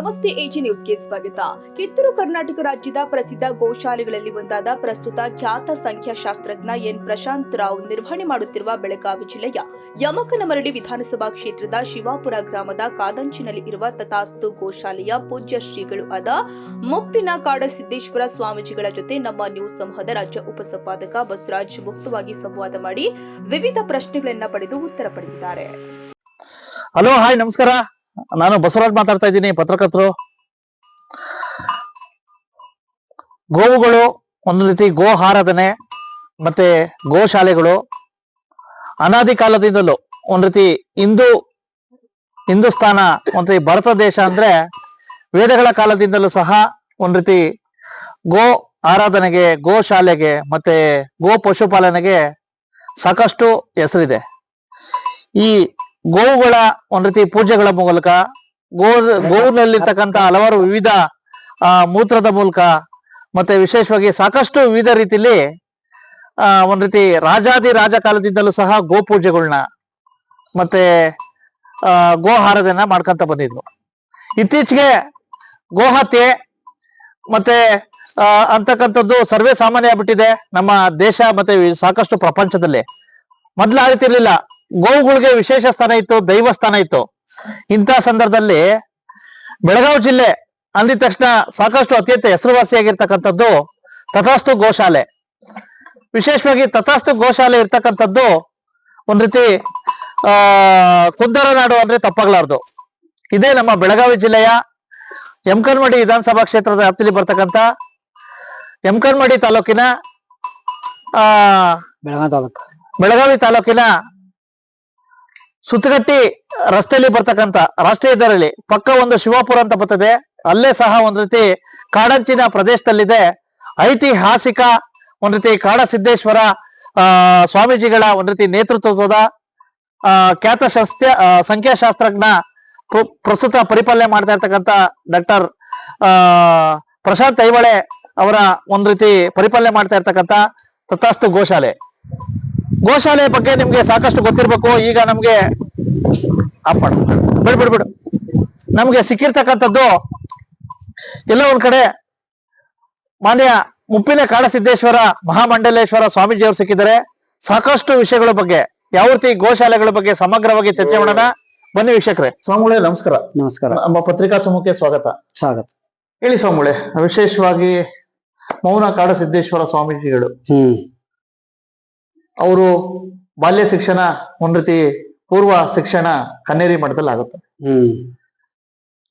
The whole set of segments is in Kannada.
ನಮಸ್ತೆ ಎಜಿ ನ್ಯೂಸ್ಗೆ ಸ್ವಾಗತ. ಕಿತ್ತೂರು ಕರ್ನಾಟಕ ರಾಜ್ಯದ ಪ್ರಸಿದ್ಧ ಗೋಶಾಲೆಗಳಲ್ಲಿ ಒಂದಾದ ಪ್ರಸ್ತುತ ಖ್ಯಾತ ಸಂಖ್ಯಾಶಾಸ್ತ್ರಜ್ಞ ಎನ್ ಪ್ರಶಾಂತ್ ರಾವ್ ನಿರ್ವಹಣೆ ಮಾಡುತ್ತಿರುವ ಬೆಳಗಾವಿ ಜಿಲ್ಲೆಯ ಯಮಕನಮರಡಿ ವಿಧಾನಸಭಾ ಕ್ಷೇತ್ರದ ಶಿವಾಪುರ ಗ್ರಾಮದ ಕಾದಂಚಿನಲ್ಲಿ ಇರುವ ತಥಾಸ್ತು ಗೋಶಾಲೆಯ ಪೂಜ್ಯ ಶ್ರೀಗಳು ಆದ ಮುಪ್ಪಿನ ಕಾಡಸಿದ್ದೇಶ್ವರ ಸ್ವಾಮೀಜಿಗಳ ಜೊತೆ ನಮ್ಮ ನ್ಯೂಸ್ ಸಮೂಹದ ರಾಜ್ಯ ಉಪಸಂಪಾದಕ ಬಸವರಾಜ್ ಮುಕ್ತವಾಗಿ ಸಂವಾದ ಮಾಡಿ ವಿವಿಧ ಪ್ರಶ್ನೆಗಳನ್ನ ಪಡೆದು ಉತ್ತರ ಪಡೆದಿದ್ದಾರೆ. ಹಲೋ, ಹಾಯ್, ನಮಸ್ಕಾರ. ನಾನು ಬಸವರಾಜ್ ಮಾತಾಡ್ತಾ ಇದ್ದೀನಿ, ಪತ್ರಕರ್ತರು. ಗೋವುಗಳು ಒಂದು ರೀತಿ ಗೋ ಆರಾಧನೆ ಮತ್ತೆ ಗೋಶಾಲೆಗಳು ಅನಾದಿ ಕಾಲದಿಂದಲೂ ಒಂದ್ ರೀತಿ ಹಿಂದೂಸ್ತಾನ ಒಂದ್ ರೀತಿ ಭಾರತ ದೇಶ ಅಂದ್ರೆ ವೇದಗಳ ಕಾಲದಿಂದಲೂ ಸಹ ಒಂದ್ ರೀತಿ ಗೋ ಆರಾಧನೆಗೆ, ಗೋಶಾಲೆಗೆ ಮತ್ತೆ ಗೋ ಪಶುಪಾಲನೆಗೆ ಸಾಕಷ್ಟು ಹೆಸರಿದೆ. ಈ ಗೋವುಗಳ ಒಂದ್ ರೀತಿ ಪೂಜೆಗಳ ಮೂಲಕ, ಗೋವಿನಲ್ಲಿರ್ತಕ್ಕಂಥ ಹಲವಾರು ವಿವಿಧ ಮೂತ್ರದ ಮೂಲಕ ಮತ್ತೆ ವಿಶೇಷವಾಗಿ ಸಾಕಷ್ಟು ವಿವಿಧ ರೀತಿಯಲ್ಲಿ ಒಂದ್ ರೀತಿ ರಾಜಾದಿ ರಾಜ ಕಾಲದಿಂದಲೂ ಸಹ ಗೋ ಪೂಜೆಗಳನ್ನ ಮತ್ತೆ ಗೋ ಆರಾಧನೆ ಮಾಡ್ಕೊಂತ ಬಂದಿದ್ರು. ಇತ್ತೀಚೆಗೆ ಗೋಹತ್ಯೆ ಮತ್ತೆ ಅಂತಕ್ಕಂಥದ್ದು ಸರ್ವೇ ಸಾಮಾನ್ಯ ಆಗ್ಬಿಟ್ಟಿದೆ ನಮ್ಮ ದೇಶ ಮತ್ತೆ ಸಾಕಷ್ಟು ಪ್ರಪಂಚದಲ್ಲಿ. ಮೊದ್ಲು ಆಗ್ತಿರ್ಲಿಲ್ಲ. ಗೋವುಗಳಿಗೆ ವಿಶೇಷ ಸ್ಥಾನ ಇತ್ತು, ದೈವ ಸ್ಥಾನ ಇತ್ತು. ಇಂಥ ಸಂದರ್ಭದಲ್ಲಿ ಬೆಳಗಾವಿ ಜಿಲ್ಲೆ ಅಂದಿದ ತಕ್ಷಣ ಸಾಕಷ್ಟು ಅತ್ಯಂತ ಹೆಸರುವಾಸಿಯಾಗಿರ್ತಕ್ಕಂಥದ್ದು ತಥಾಸ್ತು ಗೋಶಾಲೆ. ವಿಶೇಷವಾಗಿ ತಥಾಸ್ತು ಗೋಶಾಲೆ ಇರ್ತಕ್ಕಂಥದ್ದು ಒಂದ್ ರೀತಿ ಕುಂದರ ನಾಡು ಅಂದ್ರೆ ತಪ್ಪಾಗ್ಲಾರ್ದು. ಇದೇ ನಮ್ಮ ಬೆಳಗಾವಿ ಜಿಲ್ಲೆಯ ಯಮಕನಮರಡಿ ವಿಧಾನಸಭಾ ಕ್ಷೇತ್ರದ ವ್ಯಾಪ್ತಿಯಲ್ಲಿ ಬರ್ತಕ್ಕಂಥ ಯಮಕನಮರಡಿ ತಾಲೂಕಿನ ಬೆಳಗಾವಿ ತಾಲೂಕಿನ ಸುತ್ತಗಟ್ಟಿ ರಸ್ತೆಯಲ್ಲಿ ಬರ್ತಕ್ಕಂಥ ರಾಷ್ಟ್ರೀಯ ಹೆದ್ದಾರಿಯಲ್ಲಿ ಪಕ್ಕ ಒಂದು ಶಿವಾಪುರ ಅಂತ ಬರ್ತದೆ. ಅಲ್ಲೇ ಸಹ ಒಂದ್ ರೀತಿ ಕಾಡಂಚಿನ ಪ್ರದೇಶದಲ್ಲಿದೆ. ಐತಿಹಾಸಿಕ ಒಂದ್ ರೀತಿ ಕಾಡಸಿದ್ದೇಶ್ವರ ಸ್ವಾಮೀಜಿಗಳ ಒಂದ್ ರೀತಿ ನೇತೃತ್ವದ ಖ್ಯಾತ ಸಂಖ್ಯಾಶಾಸ್ತ್ರಜ್ಞ ಪ್ರಸ್ತುತ ಪರಿಪಾಲನೆ ಮಾಡ್ತಾ ಇರ್ತಕ್ಕಂಥ ಡಾಕ್ಟರ್ ಪ್ರಶಾಂತ್ ಐಹೊಳೆ ಅವರ ಒಂದ್ ರೀತಿ ಪರಿಪಾಲನೆ ಮಾಡ್ತಾ ಇರ್ತಕ್ಕಂಥ ತಥಾಸ್ತು ಗೋಶಾಲೆ ಬಗ್ಗೆ ನಿಮ್ಗೆ ಸಾಕಷ್ಟು ಗೊತ್ತಿರ್ಬೇಕು. ಈಗ ನಮ್ಗೆ ಬಿಡು ನಮ್ಗೆ ಸಿಕ್ಕಿರ್ತಕ್ಕಂಥದ್ದು ಎಲ್ಲ ಒಂದ್ ಕಡೆ ಮಾನ್ಯ ಮುಪ್ಪಿನ ಕಾಡಸಿದ್ದೇಶ್ವರ ಮಹಾಮಂಡಲೇಶ್ವರ ಸ್ವಾಮೀಜಿಯವರು ಸಿಕ್ಕಿದ್ದಾರೆ. ಸಾಕಷ್ಟು ವಿಷಯಗಳ ಬಗ್ಗೆ, ಯಾವ ರೀತಿ ಗೋಶಾಲೆಗಳ ಬಗ್ಗೆ ಸಮಗ್ರವಾಗಿ ಚರ್ಚೆ ಮಾಡೋಣ. ಬನ್ನಿ ವೀಕ್ಷಕರೇ. ಸ್ವಾಮಿಗಳೇ ನಮಸ್ಕಾರ. ನಮಸ್ಕಾರ. ನಮ್ಮ ಪತ್ರಿಕಾ ಸಮೂಹಕ್ಕೆ ಸ್ವಾಗತ. ಹೇಳಿ ಸ್ವಾಮಿಗಳೇ, ವಿಶೇಷವಾಗಿ ಮೌನ ಕಾಡಸಿದ್ದೇಶ್ವರ ಸ್ವಾಮೀಜಿಗಳು ಅವರು ಬಾಲ್ಯ ಶಿಕ್ಷಣ ಒಂದ್ ರೀತಿ ಪೂರ್ವ ಶಿಕ್ಷಣ ಕನ್ನೇರಿ ಮಠದಲ್ಲಿ ಆಗುತ್ತೆ.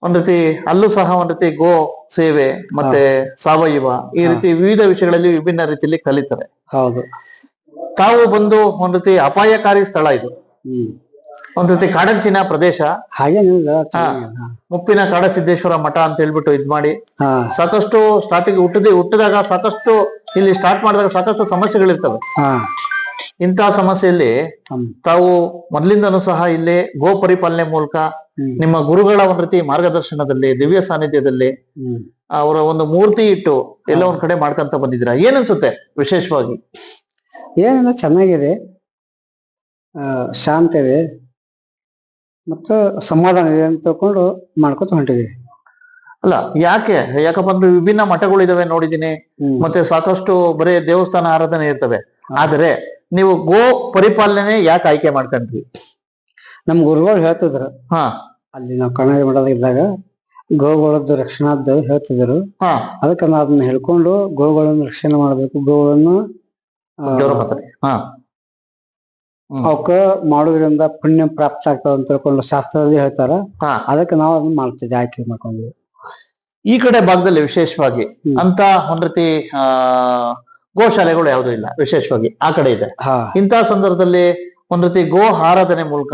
ಒಂದ್ ರೀತಿ ಅಲ್ಲೂ ಸಹ ಒಂದ್ ರೀತಿ ಗೋ ಸೇವೆ ಮತ್ತೆ ಸಾವಯವ ಈ ರೀತಿ ವಿವಿಧ ವಿಷಯಗಳಲ್ಲಿ ವಿಭಿನ್ನ ರೀತಿಯಲ್ಲಿ ಕಲಿತಾರೆ. ಹೌದು. ತಾವು ಬಂದು ಒಂದ್ ರೀತಿ ಅಪಾಯಕಾರಿ ಸ್ಥಳ ಇದು. ಒಂದ್ ರೀತಿ ಕಾಡಂಚಿನ ಪ್ರದೇಶ. ಹಾಗೆ ಮುಪ್ಪಿನ ಕಾಡಸಿದ್ದೇಶ್ವರ ಮಠ ಅಂತ ಹೇಳ್ಬಿಟ್ಟು ಇದ್ ಮಾಡಿ ಸಾಕಷ್ಟು ಸ್ಟಾರ್ಟಿಂಗ್ ಹುಟ್ಟಿದಾಗ ಸಾಕಷ್ಟು ಇಲ್ಲಿ ಸ್ಟಾರ್ಟ್ ಮಾಡಿದಾಗ ಸಾಕಷ್ಟು ಸಮಸ್ಯೆಗಳಿರ್ತವೆ. ಇಂತಹ ಸಮಸ್ಯೆಯಲ್ಲಿ ತಾವು ಮೊದಲಿಂದನೂ ಸಹ ಇಲ್ಲಿ ಗೋ ಪರಿಪಾಲನೆ ಮೂಲಕ ನಿಮ್ಮ ಗುರುಗಳ ಒಂದ್ ರೀತಿ ಮಾರ್ಗದರ್ಶನದಲ್ಲಿ, ದಿವ್ಯ ಸಾನ್ನಿಧ್ಯದಲ್ಲಿ ಅವರ ಒಂದು ಮೂರ್ತಿ ಇಟ್ಟು ಎಲ್ಲ ಒಂದ್ ಕಡೆ ಮಾಡ್ಕೊಂತ ಬಂದಿದ್ದೀರಾ. ಏನನ್ಸುತ್ತೆ ವಿಶೇಷವಾಗಿ? ಏನಿಲ್ಲ, ಚೆನ್ನಾಗಿದೆ, ಶಾಂತ ಇದೆ ಮತ್ತು ಸಮಾಧಾನ ಇದೆ ಅಂತ ತಿಳ್ಕೊಂಡು ಮಾಡ್ಕೊತ ಹೊಂಟಿದೀವಿ. ಅಲ್ಲ, ಯಾಕಪ್ಪ ಅಂದ್ರೆ ವಿಭಿನ್ನ ಮಠಗಳು ಇದಾವೆ ನೋಡಿದೀನಿ, ಮತ್ತೆ ಸಾಕಷ್ಟು ಬರೀ ದೇವಸ್ಥಾನ ಆರಾಧನೆ ಇರ್ತವೆ. ಆದ್ರೆ ನೀವು ಗೋ ಪರಿಪಾಲನೆ ಯಾಕೆ ಆಯ್ಕೆ ಮಾಡ್ಕೊಂಡ್ರಿ? ನಮ್ ಗುರುಗಳು ಹೇಳ್ತಿದ್ರು, ಅಲ್ಲಿ ನಾವು ಕನ್ನಡ ಮಠದಾಗ ಇದ್ದಾಗ ಗೋಗಳದ್ದು ರಕ್ಷಣಾದ್ದು ಹೇಳ್ತಿದ್ರು. ಅದಕ್ಕೆ ನಾವು ಅದನ್ನ ಹೇಳ್ಕೊಂಡು ಗೋಗಳನ್ನು ರಕ್ಷಣೆ ಮಾಡ್ಬೇಕು, ಗೋಗಳನ್ನು ಅವಕ್ಕ ಮಾಡೋದ್ರಿಂದ ಪುಣ್ಯ ಪ್ರಾಪ್ತ ಆಗ್ತದ ಅಂತ ತಿಳ್ಕೊಂಡು ಶಾಸ್ತ್ರದಲ್ಲಿ ಹೇಳ್ತಾರ. ಅದಕ್ಕೆ ನಾವು ಅದನ್ನ ಮಾಡ್ತಿದ್ವಿ, ಆಯ್ಕೆ ಮಾಡ್ಕೊಂಡ್ವಿ. ಈ ಕಡೆ ಭಾಗದಲ್ಲಿ ವಿಶೇಷವಾಗಿ ಅಂತ ಒಂದ್ ರೀತಿ ಗೋಶಾಲೆಗಳು ಯಾವ್ದು ಇಲ್ಲ, ವಿಶೇಷವಾಗಿ ಆ ಕಡೆ ಇದೆ. ಇಂತಹ ಸಂದರ್ಭದಲ್ಲಿ ಒಂದ್ ರೀತಿ ಗೋ ಆರಾಧನೆ ಮೂಲಕ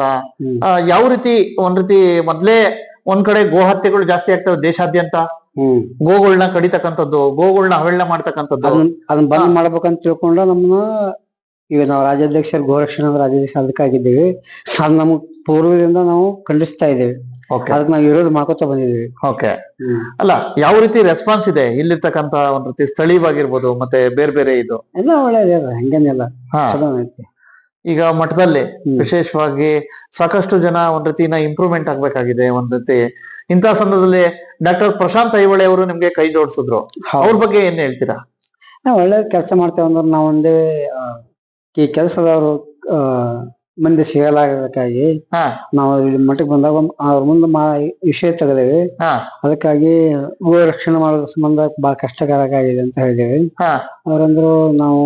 ಯಾವ ರೀತಿ ಒಂದ್ ರೀತಿ ಮೊದ್ಲೇ ಒಂದ್ ಕಡೆ ಗೋ ಹತ್ಯೆಗಳು ಜಾಸ್ತಿ ಆಗ್ತವೆ ದೇಶಾದ್ಯಂತ. ಗೋಗಳನ್ನ ಕಡಿತಕ್ಕಂಥದ್ದು, ಗೋಗಳನ್ನ ಅವಹೇಳನ ಮಾಡ್ತಕ್ಕಂಥದ್ದು, ಅದನ್ನ ಬಂದ್ ಮಾಡ್ಬೇಕಂತ ತಿಳ್ಕೊಂಡು ನಮ್ಮನ್ನ ಈಗ ನಾವು ರಾಜ್ಯಾಧ್ಯಕ್ಷರು ಗೋರಕ್ಷಣಾ ರಾಜ್ಯಾಧ್ಯಕ್ಷ ಅದಕ್ಕಾಗಿದ್ದೀವಿ. ಅದು ನಮಗ್ ಪೂರ್ವದಿಂದ ನಾವು ಖಂಡಿಸ್ತಾ ಇದ್ದೇವೆ. ಅದಕ್ಕೆ ನಾವು ವಿರೋಧ ಮಾಡ್ಕೊತ ಬಂದಿದ್ದೀವಿ. ಅಲ್ಲ, ಯಾವ ರೀತಿ ರೆಸ್ಪಾನ್ಸ್ ಇದೆ ಇಲ್ಲಿರ್ತಕ್ಕಂತ ಒಂದ್ ರೀತಿ ಸ್ಥಳೀಯವಾಗಿರ್ಬೋದು ಮತ್ತೆ ಬೇರೆ ಬೇರೆ ಇದು ಎಲ್ಲ ಒಳ್ಳೇದೇ, ಹಂಗೇನಿಲ್ಲ, ಚಲೋ ಐತಿ. ಈಗ ಮಠದಲ್ಲಿ ವಿಶೇಷವಾಗಿ ಸಾಕಷ್ಟು ಜನ ಒಂದ್ ರೀತಿನ ಇಂಪ್ರೂವ್ಮೆಂಟ್ ಆಗ್ಬೇಕಾಗಿದೆ ಒಂದ್ ರೀತಿ. ಇಂಥ ಸಂದರ್ಭದಲ್ಲಿ ಡಾಕ್ಟರ್ ಪ್ರಶಾಂತ್ ಐಹೊಳೆ ಅವರು ನಿಮ್ಗೆ ಕೈ ಜೋಡಿಸಿದ್ರು, ಅವ್ರ ಬಗ್ಗೆ ಏನ್ ಹೇಳ್ತೀರಾ? ಒಳ್ಳೆ ಕೆಲಸ ಮಾಡ್ತೇವೆ ಅಂದ್ರೆ ನಾವು ಒಂದೇ ಈ ಕೆಲಸದವರು ಮಂದಿ ಸಿಗಲಾಗಬೇಕಾಗಿ ನಾವು ಇಲ್ಲಿ ಮಠಕ್ಕೆ ಬಂದಾಗ ಅವ್ರ ಮುಂದೆ ವಿಷಯ ತೆಗೆದೇವಿ. ಅದಕ್ಕಾಗಿ ಗೋ ರಕ್ಷಣೆ ಮಾಡೋದ್ರ ಸಂಬಂಧ ಬಹಳ ಕಷ್ಟಕರವಾಗಿದೆ ಅಂತ ಹೇಳಿದೇವಿ. ಅವ್ರಂದ್ರು ನಾವು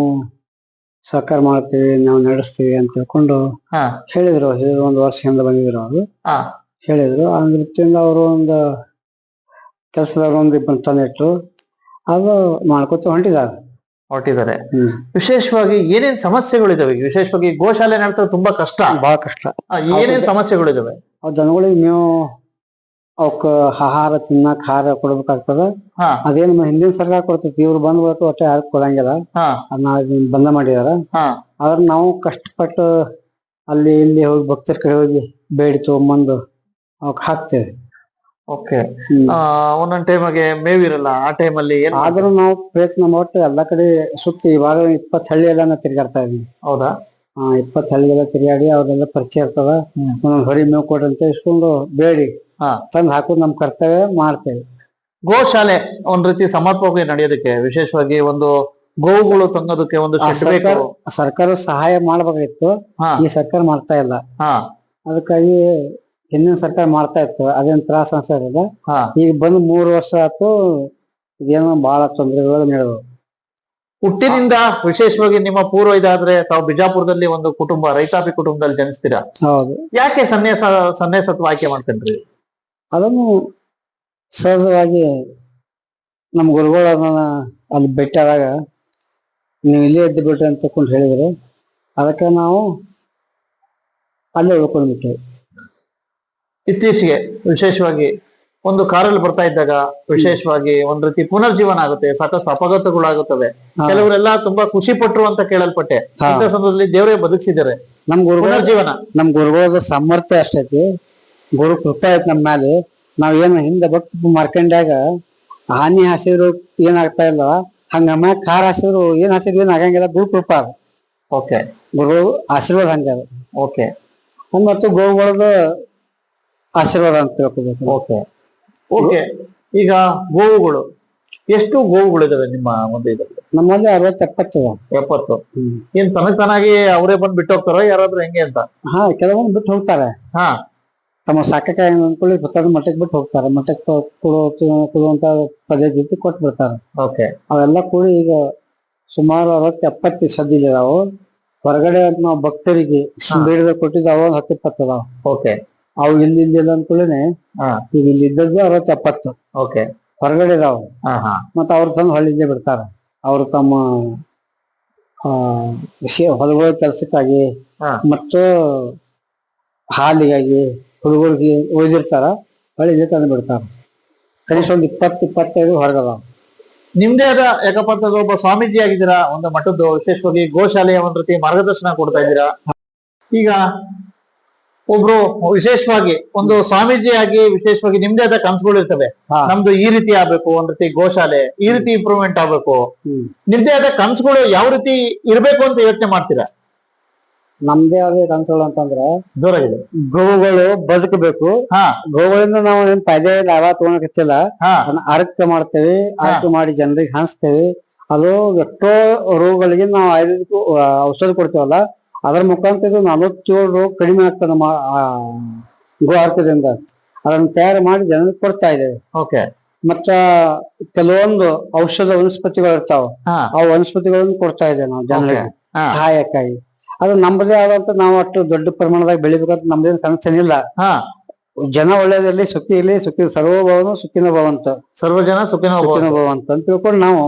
ಸಹಕಾರ ಮಾಡ್ತೀವಿ, ನಾವು ನಡೆಸ್ತೀವಿ ಅಂತ ತಿಳ್ಕೊಂಡು ಹೇಳಿದ್ರು. 1 ವರ್ಷ ಹಿಂದೆ ಬಂದಿದ್ರು ಅವರು, ಹೇಳಿದ್ರು. ಆ ವೃತ್ತಿಯಿಂದ ಅವರು ಒಂದು ಕೆಲಸದವ್ರು ಒಂದು 20 ತಂದಿಟ್ರು, ಅದು ಮಾಡ್ಕೊತ ಹೊರಟಿದ್ದಾರೆ. ವಿಶೇಷವಾಗಿ ಏನೇನ್ ಸಮಸ್ಯೆಗಳಿದಾವೆ? ವಿಶೇಷವಾಗಿ ಗೋಶಾಲೆ ನಡೆಸೋದು ತುಂಬಾ ಕಷ್ಟ, ಬಹಳ ಕಷ್ಟ. ಏನೇನ್ ಸಮಸ್ಯೆಗಳಿದಾವೆ? ಅವ್ ದನಗಳಿಗೆ ಮೇವು, ಅವಕ್ಕ ಆಹಾರ ತಿನ್ನಕ್ ಆಹಾರ ಕೊಡ್ಬೇಕಾಗ್ತದ. ಅದೇನು ಹಿಂದಿನ ಸರ್ಕಾರ ಕೊಡ್ತೈತಿ, ಇವ್ರು ಬಂದ್ಬಿಟ್ಟು ಒಟ್ಟೆ ಯಾರು ಕೊಡಂಗಿಲ್ಲ, ಅದನ್ನ ಬಂದ ಮಾಡಿದಾರ. ಆದ್ರ ನಾವು ಕಷ್ಟಪಟ್ಟು ಅಲ್ಲಿ ಇಲ್ಲಿ ಹೋಗಿ ಭಕ್ತರ ಕಡೆ ಹೋಗಿ ಬೇಡಿ ತಗೊಂಬಂದು ಅವಕ್ ಹಾಕ್ತೇವೆ. ಓಕೆ. ಒಂದೊಂದ್ ಟೈಮಗೆ ಮೇವಿರಲ್ಲ, ಆ ಟೈಮಲ್ಲಿ ಆದ್ರೂ ನಾವು ಪ್ರಯತ್ನ ಮಾಡಿ ಎಲ್ಲಾ ಕಡೆ ಸುತ್ತಿ ಇವಾಗ 20 ಹಳ್ಳಿ ಎಲ್ಲ ನಾ ತಿರ್ಗಾಡ್ತಾ ಇದೀನಿ. ಹೌದಾ? 20 ಹಳ್ಳಿಗೆಲ್ಲ ತಿರುಗಾಡಿ ಅವ್ರೆಲ್ಲ ಪರಿಚಯ ಇರ್ತದ. ಒಂದೊಂದ್ ಹೊರಿ ಮೇವು ಕೊಡ್ರಿ ಅಂತ ಇಸ್ಕೊಂಡು ಬೇಡಿ ತಂದ್ ಹಾಕೋದು ನಮ್ ಕರ್ತವ್ಯ, ಮಾಡ್ತೇವೆ. ಗೋಶಾಲೆ ಒಂದ್ ರೀತಿ ಸಮರ್ಪಕವಾಗಿ ನಡೆಯೋದಕ್ಕೆ, ವಿಶೇಷವಾಗಿ ಒಂದು ಗೋವುಗಳು ತಂಗೋದಕ್ಕೆ ಒಂದು ಸರ್ಕಾರ ಸಹಾಯ ಮಾಡ್ಬೇಕಾಗಿತ್ತು. ಈ ಸರ್ಕಾರ ಮಾಡ್ತಾ ಇಲ್ಲ. ಅದಕ್ಕಾಗಿ ಹಿಂದಿನ ಸರ್ಕಾರ ಮಾಡ್ತಾ ಇತ್ತು, ಅದೇನ್ ತ್ರಾಸ ಅನ್ಸಲ್ಲ. ಈಗ ಬಂದು 3 ವರ್ಷ ಆಯ್ತು, ಏನೋ ಬಹಳ ತೊಂದರೆಗಳು ನಡೆದವು. ಹುಟ್ಟಿನಿಂದ ವಿಶೇಷವಾಗಿ ನಿಮ್ಮ ಪೂರ್ವ ಇದಾದ್ರೆ ತಾವು ಬಿಜಾಪುರದಲ್ಲಿ ಒಂದು ಕುಟುಂಬ, ರೈತಾಪಿ ಕುಟುಂಬದಲ್ಲಿ ಜನಿಸ್ತೀರಾ. ಹೌದು. ಯಾಕೆ ಸನ್ಯಾಸತ್ವ ಆಯ್ಕೆ ಮಾಡ್ಕೊಂಡ್ರಿ? ಅದನ್ನು ಸಹಜವಾಗಿ ನಮ್ ಗುರುಗಳನ್ನ ಅಲ್ಲಿ ಭೇಟಿಯಾದಾಗ ನೀವು ಇಲ್ಲೇ ಎದ್ದು ಬಿಟ್ರಿ ಅಂತ ತಿಳ್ಕೊಂಡು ಹೇಳಿದ್ರು. ಅದಕ್ಕೆ ನಾವು ಅಲ್ಲೇ ಉಳ್ಕೊಂಡ್ಬಿಟ್ಟೇವೆ. ಇತ್ತೀಚೆಗೆ ವಿಶೇಷವಾಗಿ ಒಂದು ಕಾರಲ್ಲಿ ಬರ್ತಾ ಇದ್ದಾಗ ವಿಶೇಷವಾಗಿ ಒಂದ್ ರೀತಿ ಪುನರ್ಜೀವನ ಆಗುತ್ತೆ, ಸಾಕಷ್ಟು ಅಪಘಾತಗಳಾಗುತ್ತವೆ. ಕೆಲವರೆಲ್ಲ ತುಂಬಾ ಖುಷಿ ಪಟ್ರು ಅಂತ ಕೇಳಲ್ಪಟ್ಟೆ. ಇಂಥ ಸಂದರ್ಭದಲ್ಲಿ ದೇವರೇ ಬದುಕಿಸಿದ್ದಾರೆ. ನಮ್ ಪುನರ್ಜೀವನ ನಮ್ ಗುರುಗಳ ಸಾಮರ್ಥ್ಯ ಅಷ್ಟೈತಿ, ಗುರು ಕೃಪಾ ಐತಿ ನಮ್ಮ ಮೇಲೆ. ನಾವ್ ಏನು ಹಿಂದೆ ಭಕ್ತಿ ಮಾರ್ಕೊಂಡಾಗ ಹಾನಿ ಹಾಸಿದ್ರು ಏನಾಗ್ತಾ ಇಲ್ಲ, ಹಂಗಮ್ಮ ಕಾರ್ ಹಾಸಿದ್ರು ಏನ್ ಹಾಸಿದ್ರು ಏನ್ ಆಗಂಗಿಲ್ಲ. ಗುರು ಕೃಪಾ ಅದು. ಓಕೆ. ಗುರು ಆಶೀರ್ವಾದ ಹಂಗ. ಓಕೆ. ಮತ್ತು ಗೋವುಗಳದ ಆಶೀರ್ವಾದ ಅಂತ ತಿಳ್ಕೊಬೇಕು. ಓಕೆ. ಓಕೆ. ಈಗ ಗೋವುಗಳು ಎಷ್ಟು ಗೋವುಗಳಿದಾವೆ ನಿಮ್ಮ ಒಂದು ಇದರಲ್ಲಿ? ನಮ್ಮಲ್ಲಿ 60-70. 70. ಏನ್ ತನಗೆ ಅವರೇ ಬಂದ್ ಬಿಟ್ಟು ಹೋಗ್ತಾರೋ ಯಾರಾದ್ರೂ ಹೆಂಗೆ ಅಂತ? ಕೆಲವೊಂದು ಬಿಟ್ಟು ಹೋಗ್ತಾರೆ. ತಮ್ಮ ಸಾಕಾಯ ಅನ್ಕೊಳ್ಳಿ ಗೊತ್ತಾದ ಮಠಕ್ಕೆ ಬಿಟ್ಟು ಹೋಗ್ತಾರೆ. ಮಠಕ್ಕೆ ಕೊಡುವಂತ ಪದ್ಧತಿ ಕೊಟ್ಟು ಬಿಡ್ತಾರೆ. ಓಕೆ. ಅವೆಲ್ಲ ಕೂಡಿ ಈಗ ಸುಮಾರು 60-70 ಸದ್ಯ ಇದಾವು. ಹೊರಗಡೆ ನಾವು ಭಕ್ತರಿಗೆ ಬೇಡಿದ ಕೊಟ್ಟಿದ್ದಾವ 10-20 ಅದಾವ. ಓಕೆ. ಅವು ಇಲ್ಲಿ ಅಂದ್ಕೊಳ್ಳೇನೆ ಈಗ ಇಲ್ಲಿ ಇದ್ದದ್ದು 60-70. ಓಕೆ. ಹೊರಗಡೆ ಇದಾವ. ಮತ್ತ ಅವ್ರ ತಂದು ಹೊಳ್ಳಿದ್ದೇ ಬಿಡ್ತಾರ. ಅವ್ರು ತಮ್ಮ ಹೊಲಗಳ ಕೆಲ್ಸಕ್ಕಾಗಿ ಮತ್ತು ಹಾಲಿಗಾಗಿ ಹುಡುಗರಿಗೆ ಒಯ್ದಿರ್ತಾರ, ಹೊಳ್ಳಿದ್ದೇ ತಂದು ಬಿಡ್ತಾರ. ಕನಿಷ್ಠ ಒಂದು 20-25 ಹೊರಗದಾವ. ನಿಮ್ದೇ ಆದ, ಯಾಕಪ್ಪ ಅಂತಂದ್ರೆ ಒಬ್ಬ ಸ್ವಾಮೀಜಿ ಆಗಿದ್ದೀರಾ, ಒಂದು ಮಠದ್ದು ವಿಶೇಷವಾಗಿ ಗೋಶಾಲೆಯ ಒಂದ್ ರೀತಿ ಮಾರ್ಗದರ್ಶನ ಕೊಡ್ತಾ ಇದ್ದೀರಾ. ಈಗ ಒಬ್ರು ವಿಶೇಷವಾಗಿ ಒಂದು ಸ್ವಾಮೀಜಿ ಆಗಿ ವಿಶೇಷವಾಗಿ ನಿಮ್ದೇ ಆದ ಕನಸುಗಳು ಇರ್ತವೆ. ನಮ್ದು ಈ ರೀತಿ ಆಗ್ಬೇಕು, ಒಂದ್ ರೀತಿ ಗೋಶಾಲೆ ಈ ರೀತಿ ಇಂಪ್ರೂವ್ಮೆಂಟ್ ಆಗ್ಬೇಕು. ನಿಮ್ದೇ ಆದ ಕನಸುಗಳು ಯಾವ ರೀತಿ ಇರ್ಬೇಕು ಅಂತ ಯೋಚನೆ ಮಾಡ್ತೀರಾ? ನಮ್ದೇ ಆದ ಕನಸುಗಳು ಅಂತಂದ್ರೆ ಜೋರಾಗಿದೆ. ಗೋವುಗಳು ಬದುಕಬೇಕು. ಗೋವುಗಳಿಂದ ನಾವು ಏನ್ ಫಾಯ್ದೆ ಲಾಭ ತಗೊಳಕತ್ತಿಲ್ಲ. ಅದನ್ನ ಆರೈಕೆ ಮಾಡ್ತೇವೆ, ಆರೈಕೆ ಮಾಡಿ ಜನರಿಗೆ ಹಂಚ್ತೇವೆ. ಅದು ಎಷ್ಟೋ ರೋಗಗಳಿಗೆ ನಾವು ಆಯುರ್ವೇದಿಕ್ ಔಷಧ ಕೊಡ್ತೇವಲ್ಲ, ಅದರ ಮುಖಾಂತರ 47 ರೋಗ ಕಡಿಮೆ ಆಗ್ತದೆ ನಮ್ಮ ಗೋ ಆರೋಗ್ಯದಿಂದ. ಅದನ್ನ ತಯಾರು ಮಾಡಿ ಜನರಿಗೆ ಕೊಡ್ತಾ ಇದ್ದೇವೆ. ಓಕೆ. ಮತ್ತ ಕೆಲವೊಂದು ಔಷಧ ವನಸ್ಪತಿಗಳು ಇರ್ತಾವ, ಆ ವನಸ್ಪತಿಗಳನ್ನು ಕೊಡ್ತಾ ಇದ್ದೇವೆ ನಾವು ಜನರಿಗೆ ಸಹಾಯಕ್ಕಾಗಿ. ಅದು ನಮ್ಮದೇ ಆದಂತ ನಾವು ಅಷ್ಟು ದೊಡ್ಡ ಪ್ರಮಾಣದಾಗ ಬೆಳಿಬೇಕಂತ ನಮ್ದೇನು ಕನಸೇನಿಲ್ಲ. ಜನ ಒಳ್ಳೇದಲ್ಲಿ ಸುಖಿ ಇರ್ಲಿ, ಸುಖಿ ಸರ್ವಭವನು ಸುಖಿನ ಭವಂತ, ಸರ್ವ ಜನ ಸುಖಿನ ಭವಂತ ಅಂತ ತಿಳ್ಕೊಂಡು ನಾವು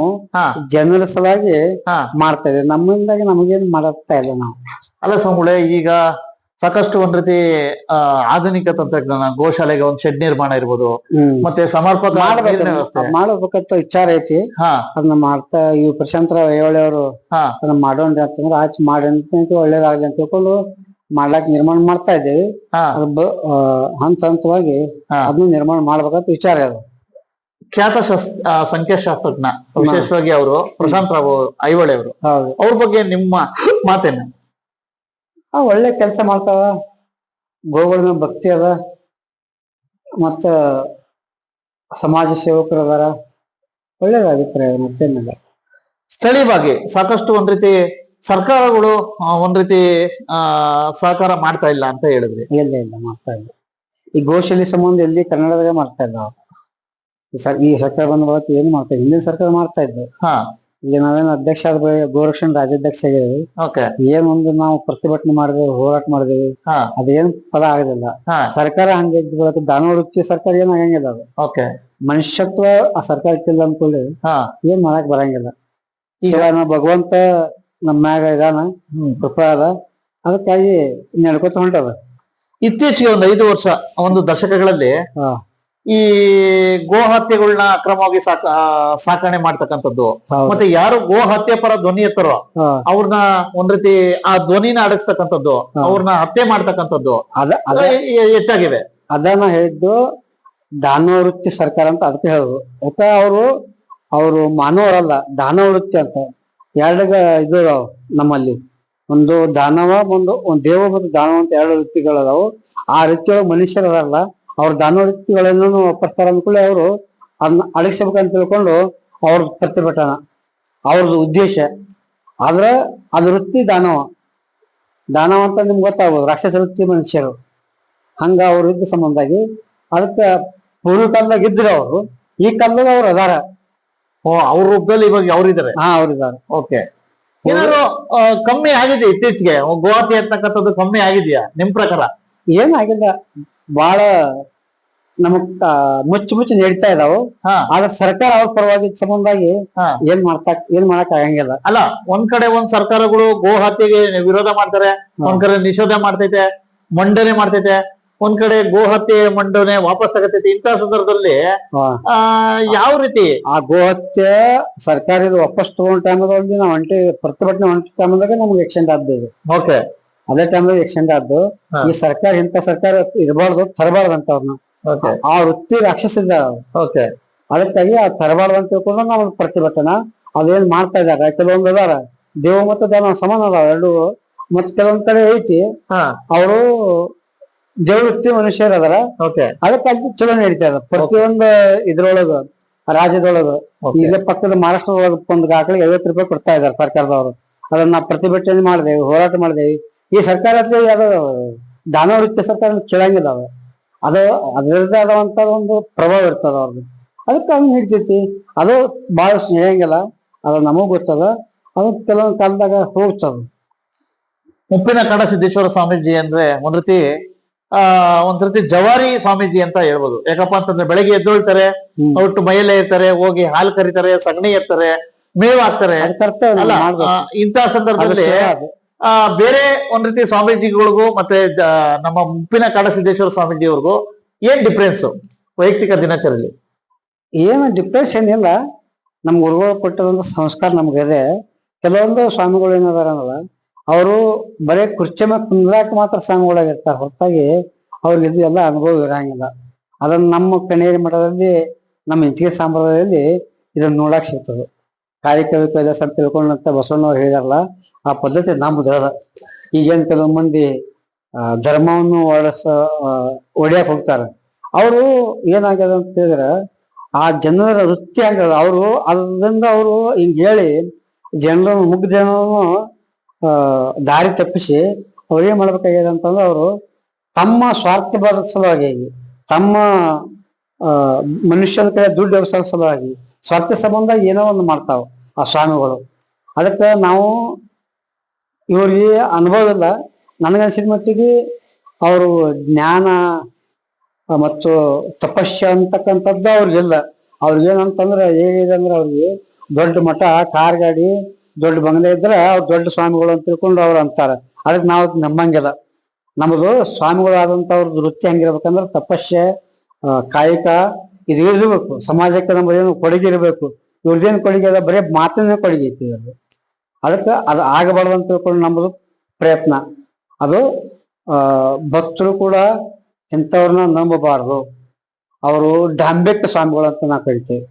ಜನರ ಸಲುವಾಗಿ ಮಾಡ್ತಾ ಇದ್ದೇವೆ. ನಮ್ಮಿಂದಾಗಿ ನಮಗೇನು ಮಾಡತ್ತಾ ಇಲ್ಲ ನಾವು. ಅಲ್ಲ ಸ್ವಾಮಿಗಳೇ, ಈಗ ಸಾಕಷ್ಟು ಒಂದ್ ರೀತಿ ಆಧುನಿಕ ತಂತ್ರಜ್ಞಾನ, ಗೋಶಾಲೆಗೆ ಒಂದ್ ಶೆಡ್ ನಿರ್ಮಾಣ ಇರ್ಬೋದು, ಮತ್ತೆ ಸಮರ್ಪಕ ಮಾಡಬೇಕಂತ ವಿಚಾರ ಐತಿ. ಅದನ್ನ ಮಾಡ್ತಾ ಇವ್ ಪ್ರಶಾಂತರಾವ್ ಐಹೊಳೆ ಅವರು ಅದನ್ನ ಮಾಡೋಣ್ರಿ ಅಂತಂದ್ರೆ ಆಚೆ ಮಾಡಿ ಅಂತ ಒಳ್ಳೇದಾಗ್ಲಿ ಅಂತ ತಿಳ್ಕೊಂಡು ಮಾಡ್ಲಾಕ್ ನಿರ್ಮಾಣ ಮಾಡ್ತಾ ಇದ್ದೇವೆ. ಹಂತ ಹಂತವಾಗಿ ಅದನ್ನ ನಿರ್ಮಾಣ ಮಾಡ್ಬೇಕಂತ ವಿಚಾರ ಅದು. ಖ್ಯಾತ ಸಂಖ್ಯಾಶಾಸ್ತ್ರಜ್ಞ ವಿಶೇಷವಾಗಿ ಅವರು ಪ್ರಶಾಂತರಾವ್ ಐಹೊಳೆ ಅವರು, ಅವ್ರ ಬಗ್ಗೆ ನಿಮ್ಮ ಮಾತೇನು? ಒಳ್ಳೆ ಕೆಲಸ ಮಾಡ್ತಾವ, ಗೋಗಳ ಮೇಲೆ ಭಕ್ತಿ ಅದ, ಮತ್ತ ಸಮಾಜ ಸೇವಕರು ಅದಾರ, ಒಳ್ಳೇದ ಅಭಿಪ್ರಾಯ ಮತ್ತೇನಿಲ್ಲ. ಸ್ಥಳೀಯವಾಗಿ ಸಾಕಷ್ಟು ಒಂದ್ ರೀತಿ ಸರ್ಕಾರಗಳು ಒಂದ್ ರೀತಿ ಸಹಕಾರ ಮಾಡ್ತಾ ಇಲ್ಲ ಅಂತ ಹೇಳಿದ್ರಿ. ಇಲ್ಲ ಮಾಡ್ತಾ ಇಲ್ಲ. ಈ ಗೋಶಾಲೆ ಸಂಬಂಧ ಎಲ್ಲಿ ಕನ್ನಡದಾಗ ಮಾಡ್ತಾ ಇಲ್ಲ. ಈ ಸರ್ಕಾರ ಬಂದ ಬಳಕ ಏನು ಮಾಡ್ತಾ ಇಲ್ಲ. ಹಿಂದಿನ ಸರ್ಕಾರ ಮಾಡ್ತಾ ಇದ್ದು. ಈಗ ನಾವೇನು ಅಧ್ಯಕ್ಷ ಆದ ಗೋರಕ್ಷಣೆ ರಾಜ್ಯಾಧ್ಯಕ್ಷ ಆಗಿದ್ದೀವಿ. ಏನೊಂದು ನಾವು ಪ್ರತಿಭಟನೆ ಮಾಡಿದೇವೆ, ಹೋರಾಟ ಮಾಡಿದೇವಿ, ಅದೇನ್ ಫಲ ಆಗಲಿಲ್ಲ. ಸರ್ಕಾರ ಹಂಗೆ ಬಳಕ ದಾನ ವೃತ್ತಿ ಸರ್ಕಾರ ಏನ್ ಆಗಂಗಿಲ್ಲ. ಅದು ಮನುಷ್ಯತ್ವ ಆ ಸರ್ಕಾರಕ್ಕಿಲ್ಲ ಅನ್ಕೊಳ್ಳಿ ಏನ್ ಮಾಡಕ್ ಬರಂಗಿಲ್ಲ. ಈಗ ನಾವು ಭಗವಂತ ನಮ್ಮ ಮ್ಯಾಗ ಇದಾನ, ಕೃಪಾ ಅದ, ಅದಕ್ಕಾಗಿ ನಡ್ಕೊತ ಹೊಂಟದ. ಇತ್ತೀಚೆಗೆ ಒಂದು 5 ವರ್ಷ, ಒಂದು ದಶಕಗಳಲ್ಲಿ ಈ ಗೋ ಹತ್ಯೆಗಳನ್ನ ಅಕ್ರಮವಾಗಿ ಸಾಕಣೆ ಮಾಡ್ತಕ್ಕಂಥದ್ದು, ಮತ್ತೆ ಯಾರು ಗೋ ಹತ್ಯೆ ಪರ ಧ್ವನಿ ಎತ್ತರೋ ಅವ್ರನ್ನ ಒಂದ್ ರೀತಿ ಆ ಧ್ವನಿನ ಅಡಗಿಸ್ತಕ್ಕಂಥದ್ದು, ಅವ್ರನ್ನ ಹತ್ಯೆ ಮಾಡ್ತಕ್ಕಂಥದ್ದು ಹೆಚ್ಚಾಗಿವೆ. ಅದನ್ನ ಹೇಳಿದ್ದು ದಾನವ ವೃತ್ತಿ ಸರ್ಕಾರ ಅಂತ ಅದಕ್ಕೆ ಹೇಳುದು. ಯಾಕ ಅವರು ಮಾನವರಲ್ಲ, ದಾನವ ವೃತ್ತಿ ಅಂತ ಎರಡ ಇದು ನಮ್ಮಲ್ಲಿ. ಒಂದು ದಾನವ, ಒಂದು ದೇವ ಮತ್ತು ದಾನವ ಅಂತ 2 ವೃತ್ತಿಗಳದಾವು. ಆ ವೃತ್ತಿಯೊಳಗೆ ಮನುಷ್ಯರಲ್ಲ, ಅವ್ರ ದಾನವ ವೃತ್ತಿಗಳನ್ನು ಒಪ್ಪರ್ತಾರ ಅಂದ್ಕೊಳ್ಳಿ ಅವರು ಅದನ್ನ ಅಡಗಿಸ್ಬೇಕಂತ ತಿಳ್ಕೊಂಡು ಅವ್ರ ಪ್ರತಿಭಟನಾ ಅವ್ರದ್ದು ಉದ್ದೇಶ. ಆದ್ರೆ ಅದು ವೃತ್ತಿ ದಾನವ ಅಂತ ನಿಮ್ಗೆ ಗೊತ್ತಾಗ್ಬೋದು. ರಾಕ್ಷಸ ವೃತ್ತಿ ಮನುಷ್ಯರು, ಹಂಗ ಅವ್ರ ಇದ್ದ ಸಂಬಂಧಾಗಿ ಅದಕ್ಕೆ ಪೂರ್ವ ಕಾಲದಾಗ ಇದ್ರು ಅವರು, ಈ ಕಾಲದಾಗ ಅವ್ರು ಅದಾರ. ಅವ್ರ ರೂಪದಲ್ಲಿ ಇವಾಗ ಅವ್ರಿದ್ದಾರೆ. ಅವ್ರಿದ್ದಾರೆ. ಓಕೆ. ಏನಾದ್ರು ಕಮ್ಮಿ ಆಗಿದೆ ಇತ್ತೀಚೆಗೆ ಗೋ ಹತ್ಯೆ ಅಂತಕ್ಕಂಥದ್ದು ಕಮ್ಮಿ ಆಗಿದೆಯಾ ನಿಮ್ ಪ್ರಕಾರ? ಏನಾಗಿಲ್ಲ, ಬಹಳ ನಮಗ್ ಮುಚ್ಚಿ ನಡೀತಾ ಇದಾವು. ಆದ್ರೆ ಸರ್ಕಾರ ಅವ್ರ ಪರವಾಗಿ ಸಂಬಂಧಾಗಿ ಏನ್ ಮಾಡಕ್ ಆಗಂಗಿಲ್ಲ. ಅಲ್ಲ, ಒಂದ್ ಕಡೆ ಸರ್ಕಾರಗಳು ಗೋ ಹತ್ಯೆಗೆ ವಿರೋಧ ಮಾಡ್ತಾರೆ, ಒಂದ್ ಕಡೆ ನಿಷೇಧ ಮಾಡ್ತೈತೆ, ಮಂಡನೆ ಮಾಡ್ತೈತೆ, ಒಂದ್ ಕಡೆ ಗೋ ಹತ್ಯೆ ಮಂಡನೆ ವಾಪಸ್ ತಗತೈತಿ. ಇಂಥ ಸಂದರ್ಭದಲ್ಲಿ ಯಾವ ರೀತಿ ಆ ಗೋ ಹತ್ಯೆ ಸರ್ಕಾರ ವಾಪಸ್ ತಗೊಂಡ ಟೈಮಲ್ಲಿ ನಾವು ಪ್ರತಿಭಟನೆ ಟೈಮದಾಗ ನಮ್ಗೆ ಎಕ್ಸ್ಟೆಂಡ್ ಆದ್ದು. ಓಕೆ, ಅದೇ ಟೈಮ್ದಾಗ ಎಕ್ಸ್ಟೆಂಡ್ ಆದ್ದು. ಈ ಸರ್ಕಾರ ಇಂಥ ಸರ್ಕಾರ ಇರಬಾರ್ದು, ತರಬಾರ್ದು ಅಂತ ಅವ್ರನ್ನ. ಆ ವೃತ್ತಿ ರಾಕ್ಷಸಿದ. ಓಕೆ, ಅದಕ್ಕಾಗಿ ಆ ತರಬಾರ್ದು ಅಂತ ತಿಳ್ಕೊಂಡು ನಾವು ಪ್ರತಿಭಟನಾ ಅದೇನ್ ಮಾಡ್ತಾ ಇದ್ದಾರೆ. ಕೆಲವೊಂದು ಅದಾರ ದೇವ ಮತ್ತು ದಾನ ಸಮಾನ ಅದಾವ ಎರಡು. ಮತ್ ಕೆಲವೊಂದ್ ಕಡೆ ಐತಿ ಅವರು ದೇವವೃತ್ತಿ ಮನುಷ್ಯರು ಅದಾರ. ಅದಕ್ಕಾಗಿ ಚಲೋ ನಡೀತಾ ಇದ ಪ್ರತಿಯೊಂದು ಇದ್ರೊಳಗ, ರಾಜ್ಯದೊಳಗ. ಈಗ ಪಕ್ಕದ ಮಹಾರಾಷ್ಟ್ರ ಒಳಗ ಒಂದು ಗಾಕಳಿಗೆ 50 ರೂಪಾಯಿ ಕೊಡ್ತಾ ಇದಾರೆ ಸರ್ಕಾರದವರು. ಅದನ್ನ ಪ್ರತಿಭಟನೆ ಮಾಡಿದೇವಿ, ಹೋರಾಟ ಮಾಡಿದೇವಿ. ಈ ಸರ್ಕಾರ ಅದು ದಾನ ವೃತ್ತಿ ಸರ್ಕಾರ ಕೇಳಂಗಿಲ್ಲ. ಅದು ಅದರದ್ದೇ ಆದಂತ ಒಂದು ಪ್ರಭಾವ ಇರ್ತದ ಅವ್ರದ್ದು. ಅದಕ್ಕೆ ಹಂಗ ಹಿಡ್ತೈತಿ. ಅದು ಬಹಳಷ್ಟು ನಡೆಯಂಗಿಲ್ಲ, ಅದು ನಮಗ್ ಗೊತ್ತದ. ಅದು ಕೆಲವೊಂದು ಕಾಲದಾಗ ಹೋಗ್ತದ. ಮುಪ್ಪಿನ ಕಾಡ ಸಿದ್ದೇಶ್ವರ ಸ್ವಾಮೀಜಿ ಅಂದ್ರೆ ಒಂದ್ ರೀತಿ ಜವಾರಿ ಸ್ವಾಮೀಜಿ ಅಂತ ಹೇಳ್ಬೋದು. ಯಾಕಪ್ಪ ಅಂತಂದ್ರೆ ಬೆಳಗ್ಗೆ ಎದ್ದೊಳ್ತಾರೆ, ಒಟ್ಟು ಮೈಯಲ್ಲೇ ಇರ್ತಾರೆ, ಹೋಗಿ ಹಾಲು ಕರಿತಾರೆ, ಸಗಣಿ ಎತ್ತಾರೆ, ಮೇವು ಹಾಕ್ತಾರೆ. ಇಂಥ ಸಂದರ್ಭದಲ್ಲಿ ಬೇರೆ ಒಂದ್ ರೀತಿ ಸ್ವಾಮೀಜಿಗಳಿಗೂ ಮತ್ತೆ ನಮ್ಮ ಮುಪ್ಪಿನ ಕಾಡ ಸಿದ್ದೇಶ್ವರ ಸ್ವಾಮೀಜಿಯವ್ರಿಗೂ ಏನ್ ಡಿಫ್ರೆನ್ಸ್ ವೈಯಕ್ತಿಕ ದಿನಚರಿಯಲ್ಲಿ? ಏನು ಡಿಫ್ರೆನ್ಸ್ ಏನಿಲ್ಲ. ನಮ್ಗೆ ಗುರುಗಳು ಕೊಟ್ಟದಂತ ಸಂಸ್ಕಾರ ನಮ್ಗಿದೆ. ಕೆಲವೊಂದು ಸ್ವಾಮಿಗಳು ಏನದಾರ ಅನ್ನಲ್ಲ, ಅವರು ಬರೇ ಕುರ್ಚಿ ಮೇಲೆ ಕುಂದ್ರಾಕ ಮಾತ್ರ ಸ್ವಾಮಿಗಳಾಗಿರ್ತಾರೆ, ಹೊರತಾಗಿ ಅವ್ರಿಗೆ ಎಲ್ಲ ಅನುಭವ ಇರಂಗಿಲ್ಲ. ಅದನ್ನ ನಮ್ಮ ಕಣೇರಿ ಮಠದಲ್ಲಿ, ನಮ್ಮ ಇಂಚಿಗೆ ಸಂಪ್ರದಾಯದಲ್ಲಿ ಇದನ್ನ ನೋಡಕ್ ಸಿಗ್ತದೆ. ಕಾಯಕವೇ ಕೈಲಾಸ ಅಂತ ತಿಳ್ಕೊಂಡಂತ ಬಸವಣ್ಣವ್ರು ಹೇಳಿದಾರಲ್ಲ, ಆ ಪದ್ಧತಿ ನಮ್ದು ಅದ. ಈಗೇನ್ ಕೆಲವು ಮಂದಿ ಧರ್ಮವನ್ನು ಒಡೆಯಕ್ ಹೋಗ್ತಾರೆ. ಅವರು ಏನಾಗ್ಯದ ಅಂತ ಹೇಳಿದ್ರೆ, ಆ ಜನರ ವೃತ್ತಿ ಆಗ್ಯದ. ಅವರು ಅದರಿಂದ ಅವರು ಹಿಂಗ್ ಹೇಳಿ ಜನರನ್ನು ಮುಗ್ಧ ಜನರನ್ನು ದಾರಿ ತಪ್ಪಿಸಿ ಅವ್ರು ಏನ್ ಮಾಡ್ಬೇಕಾಗ್ಯದ ಅಂತಂದ್ರೆ, ಅವರು ತಮ್ಮ ಸ್ವಾರ್ಥ ಬರೋ ಸಲುವಾಗಿ, ತಮ್ಮ ಮನುಷ್ಯನ ಕಡೆ ದುಡ್ಡು ವ್ಯವಸಾಯ ಸಲುವಾಗಿ, ಸ್ವಾರ್ಥ ಸಂಬಂಧ ಏನೋ ಒಂದು ಮಾಡ್ತಾವ ಆ ಸ್ವಾಮಿಗಳು. ಅದಕ್ಕೆ ನಾವು ಇವ್ರಿಗೆ ಅನುಭವ ಇಲ್ಲ. ನನಗನ್ಸಿದ ಮಟ್ಟಿಗೆ ಅವರು ಜ್ಞಾನ ಮತ್ತು ತಪಸ್ಯ ಅಂತಕ್ಕಂಥದ್ದು ಅವ್ರಿಗಿಲ್ಲ. ಅವ್ರಿಗೇನಂತಂದ್ರೆ ಹೇಗಿದೆ ಅಂದ್ರೆ, ಅವ್ರಿಗೆ ದೊಡ್ಡ ಮಠ, ಕಾರ್ ಗಾಡಿ, ದೊಡ್ಡ ಬಂಗಲೆ ಇದ್ರೆ ಅವ್ರು ದೊಡ್ಡ ಸ್ವಾಮಿಗಳು ಅಂತ ತಿಳ್ಕೊಂಡು ಅವ್ರು ಅಂತಾರೆ. ಅದಕ್ಕೆ ನಾವು ನಂಬಂಗಿಲ್ಲ. ನಮ್ಮದು ಸ್ವಾಮಿಗಳಾದಂಥವ್ರದ್ದು ವೃತ್ತಿ ಹಂಗಿರ್ಬೇಕಂದ್ರೆ ತಪಸ್ಯೆ, ಕಾಯಕ ಇದು ಇರ್ಬೇಕು. ಸಮಾಜಕ್ಕೆ ನಮ್ಮದೇನು ಕೊಡುಗೆ ಇರಬೇಕು. ಇವ್ರದ್ದೇನು ಕೊಡುಗೆ ಅದ, ಬರೀ ಮಾತಿನ ಕೊಡುಗೆ ಐತಿ ಅದು. ಅದಕ್ಕೆ ಅದು ಆಗಬಾರ್ದು ಅಂತ ತಿಳ್ಕೊಂಡು ನಮ್ಮದು ಪ್ರಯತ್ನ. ಅದು ಭಕ್ತರು ಕೂಡ ಇಂಥವ್ರನ್ನ ನಂಬಬಾರ್ದು. ಅವರು ಡಾಂಬಿಕ ಸ್ವಾಮಿಗಳು ಅಂತ ನಾವು ಕರಿತೇವೆ.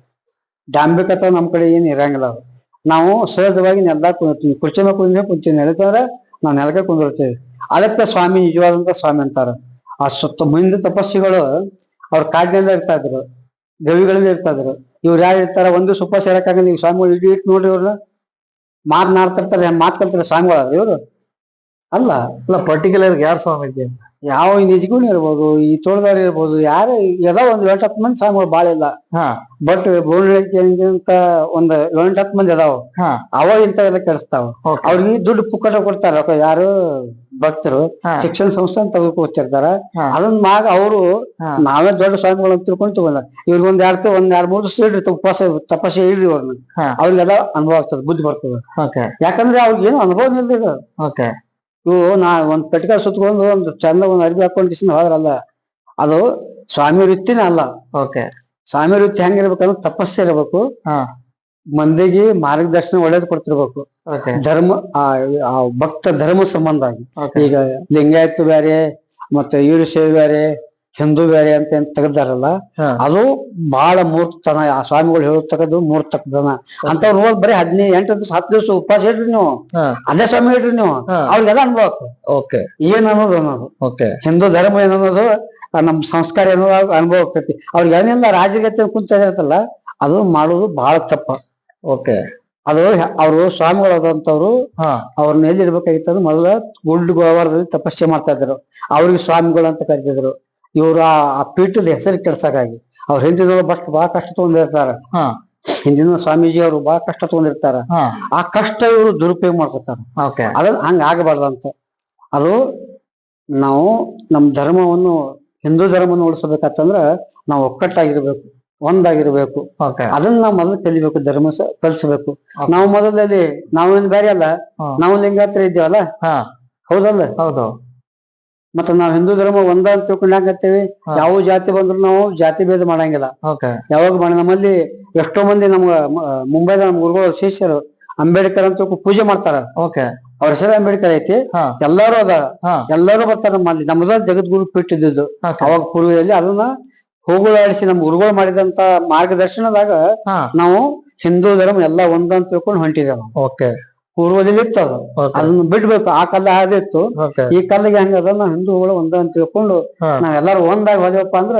ಡಾಂಬಿಕತ ನಮ್ಮ ಕಡೆ ಏನು ಇರಂಗಿಲ್ಲ. ಅದು ನಾವು ಸಹಜವಾಗಿ ನೆಲದಾಗ ಕುಂದಿರ್ತೀವಿ. ಕುರ್ಚಿ ಮೇಲೆ ಕುಂತೀನಿ, ನೆಲತಂದ್ರೆ ನಾವು ನೆಲಕ್ಕೆ ಕುಂದಿರ್ತೇವೆ. ಅದಕ್ಕೆ ಸ್ವಾಮಿ ನಿಜವಾದಂತ ಸ್ವಾಮಿ ಅಂತಾರ. ಆ ಮುಂದೆ ತಪಸ್ಸಿಗಳು ಅವ್ರ ಕಾಡಿನಿಂದ ಇರ್ತಾ ಇದ್ರು, ಗವಿಗಳಿಂದ ಇರ್ತಾ ಇದ್ರು. ಇವ್ರು ಯಾರು ಇರ್ತಾರ, ಒಂದು ಸುಪ್ಪ ಸೇರಕ್ಕಾಗಲ್ಲ. ನೀವು ಸ್ವಾಮಿಗಳು ಇಟ್ಟು ನೋಡ್ರಿ, ಇವ್ರನ್ನ ಮಾತನಾಡ್ತಿರ್ತಾರೆ, ಮಾತು ಕಲ್ತಾರೆ ಸ್ವಾಮಿಗಳ ಇವ್ರು ಅಲ್ಲ. ಅಲ್ಲ, ಪರ್ಟಿಕ್ಯುಲರ್ ಯಾರು ಸ್ವಾಮಿ ಇದೆ? ಯಾವ ನಿಜಗುಣಿ ಇರ್ಬೋದು, ಈ ತೋಳದಾರಿ ಇರ್ಬೋದು, ಯಾರು ಎಲ್ಲ ಒಂದ್ 7-10 ಮಂದಿ ಸ್ವಾಮಿಗಳು ಬಾಳ ಇಲ್ಲ. ಬಟ್ ಬೋರ್ಡ್ ಒಂದ್ 7-10 ಮಂದಿ ಅದಾವ. ಅವ ಇಂಥವೆಲ್ಲ ಕೆಡಿಸ್ತಾವ. ಅವ್ರಿಗೆ ದುಡ್ಡು ಪುಕ್ಕಟ ಕೊಡ್ತಾರ ಯಾರು ಭಕ್ತರು, ಶಿಕ್ಷಣ ಸಂಸ್ಥೆ ಅಂತ ತೆಗೆದುಕೊಡ್ತಿರ್ತಾರ. ಅದನ್ನ ಮ್ಯಾಗ ಅವರು ನಾವೇ ದೊಡ್ಡ ಸ್ವಾಮಿಗಳು ಅಂತ ತಿಳ್ಕೊಂಡು ತಗೊಂಡ ಇವ್ರಿಗೆ ಒಂದ್ 2-3 ದಿವಸ ಇಡ್ರಿ, ಉಪವಾಸ ತಪಸ್ಸೆ ಇಡ್ರಿ ಅವ್ರನ್ನ. ಅವ್ರಿಗೆಲ್ಲ ಅನುಭವ ಆಗ್ತದೆ, ಬುದ್ಧಿ ಬರ್ತದೆ. ಯಾಕಂದ್ರೆ ಅವ್ರಿಗೆ ಏನು ಅನುಭವ ಇಲ್ದಿದ. ಇವು ಒಂದ್ ಪೆಟ್ಕ ಸುತ್ಕೊಂಡು ಒಂದ್ ಚಂದ ಒಂದ್ ಅರ್ಬಿ ಹಾಕೊಂಡ್ ಕಿಸಿನ ಹೋದ್ರಲ್ಲ, ಅದು ಸ್ವಾಮಿ ವೃತ್ತಿನೇ ಅಲ್ಲ. ಸ್ವಾಮಿ ವೃತ್ತಿ ಹೆಂಗಿರ್ಬೇಕಂದ್ರೆ ತಪಸ್ಸೆ ಇರ್ಬೇಕು, ಮಂದಿಗೆ ಮಾರ್ಗದರ್ಶನ ಒಳ್ಳೇದ್ ಕೊಡ್ತಿರ್ಬೇಕು. ಧರ್ಮ ಆ ಭಕ್ತ ಧರ್ಮ ಸಂಬಂಧ ಆಗಿ. ಈಗ ಲಿಂಗಾಯತ ಬೇರೆ ಮತ್ತೆ ವೀರಶೈವ ಬೇರೆ, ಹಿಂದೂ ಬೇರೆ ಅಂತ ಏನ್ ತೆಗ್ದಾರಲ್ಲ, ಅದು ಬಹಳ ಮೂರ್ತತನ. ಆ ಸ್ವಾಮಿಗಳು ಹೇಳತಕ್ಕದ್ದು ಮೂರ್ತತನ. ಅಂತವ್ರು ಹೋದ್ ಬರೀ 10 ದಿವಸ ಉಪವಾಸ ಇಡ್ರಿ ನೀವು, ಅದೇ ಸ್ವಾಮಿ ಇಡ್ರಿ ನೀವು, ಅವ್ರಿಗೆಲ್ಲ ಅನುಭವ ಆಗ್ತದೆ. ಏನ್ ಅನ್ನೋದು ಹಿಂದೂ ಧರ್ಮ ಏನನ್ನೋದು, ನಮ್ ಸಂಸ್ಕಾರ ಏನೋ ಅನುಭವ ಆಗ್ತೈತಿ. ಅವ್ರಿಗೆ ಏನೆಲ್ಲ ರಾಜಗೀಯತೆ ಕುಂತ ಇರತ್ತಲ್ಲ, ಅದು ಮಾಡೋದು ಬಹಳ ತಪ್ಪ. ಅದು ಅವರು ಸ್ವಾಮಿಗಳಾದಂತವ್ರು ಅವ್ರನ್ನ ಎಲ್ಲಿರ್ಬೇಕಾಗಿತ್ತು, ಮೊದಲ ಗುಡ್ಡ ಗೋವಾರದಲ್ಲಿ ತಪಸ್ಸೆ ಮಾಡ್ತಾ ಇದ್ರು. ಅವ್ರಿಗೆ ಸ್ವಾಮಿಗಳು ಅಂತ ಕರಿತಿದ್ರು. ಇವ್ರು ಆ ಪೀಠದ ಹೆಸರು ಕೆಡ್ಸಕ್ಕಾಗಿ ಅವ್ರ ಹಿಂದಿನ ಬಹಳ ಕಷ್ಟ ತಗೊಂಡಿರ್ತಾರ. ಹಿಂದಿನ ಸ್ವಾಮೀಜಿ ಅವರು ಬಹಳ ಕಷ್ಟ ತಗೊಂಡಿರ್ತಾರ. ಆ ಕಷ್ಟ ಇವರು ದುರುಪಯೋಗ ಮಾಡ್ಕೊತಾರ. ಅದನ್ನ ಹಂಗ ಆಗಬಾರ್ದಂತ. ಅದು ನಾವು ನಮ್ ಧರ್ಮವನ್ನು, ಹಿಂದೂ ಧರ್ಮವನ್ನು ಉಳಿಸ್ಬೇಕಂತಂದ್ರ ನಾವು ಒಕ್ಕಟ್ಟಾಗಿರ್ಬೇಕು, ಒಂದಾಗಿರ್ಬೇಕು. ಅದನ್ನ ನಾವು ಮೊದಲು ಕಲಿಬೇಕು, ಧರ್ಮ ಕಲಿಸ್ಬೇಕು. ನಾವು ಮೊದಲಲ್ಲಿ ನಾವೇನ್ ಬೇರೆ ಅಲ್ಲ, ನಾವು ಲಿಂಗಾಯತರ ಇದ್ದೇವಲ್ಲ, ಹೌದಲ್ಲ? ಹೌದು. ಮತ್ತೆ ನಾವ್ ಹಿಂದೂ ಧರ್ಮ ಒಂದ ಅಂತ ತಿಳ್ಕೊಂಡಾಗತ್ತೇವಿ. ಯಾವ ಜಾತಿ ಬಂದ್ರು ನಾವು ಜಾತಿ ಭೇದ ಮಾಡಂಗಿಲ್ಲ. ಯಾವಾಗ ನಮ್ಮಲ್ಲಿ ಎಷ್ಟೋ ಮಂದಿ ನಮ್ಗ ಮುಂಬೈದ ನಮ್ ಗುರುಗಳು ಶಿಷ್ಯರು ಅಂಬೇಡ್ಕರ್ ಅಂತ ಪೂಜೆ ಮಾಡ್ತಾರ. ಅವ್ರ ಹೆಸರು ಅಂಬೇಡ್ಕರ್ ಐತಿ, ಎಲ್ಲಾರು ಅದ, ಎಲ್ಲಾರು ಬರ್ತಾರ ನಮ್ಮಲ್ಲಿ. ನಮ್ಮದ ಜಗದ್ಗುರು ಪೀಠ ಇದ್ದಿದ್ದು ಅವಾಗ ಪೂರ್ವದಲ್ಲಿ. ಅದನ್ನ ಹೋಗುಲಾಡಿಸಿ ನಮ್ ಗುರುಗಳು ಮಾಡಿದಂತ ಮಾರ್ಗದರ್ಶನದಾಗ ನಾವು ಹಿಂದೂ ಧರ್ಮ ಎಲ್ಲಾ ಒಂದ ಅಂತ ತಿಳ್ಕೊಂಡು ಹೊಂಟಿದ್ದೇವೆ. ಪೂರ್ವದಲ್ಲಿ ಇತ್ತು ಅದು, ಅದನ್ನ ಬಿಡ್ಬೇಕು. ಆ ಕಾಲ ಅದಿತ್ತು, ಈ ಕಾಲಿಗೆ ಹೆಂಗದ ನಾವ್ ಹಿಂದೂಗಳು ಒಂದ ಅಂತ ತಿಳ್ಕೊಂಡು ನಾವೆಲ್ಲಾರು ಒಂದಾಗಿ ಹೋದೆವಪ್ಪ ಅಂದ್ರ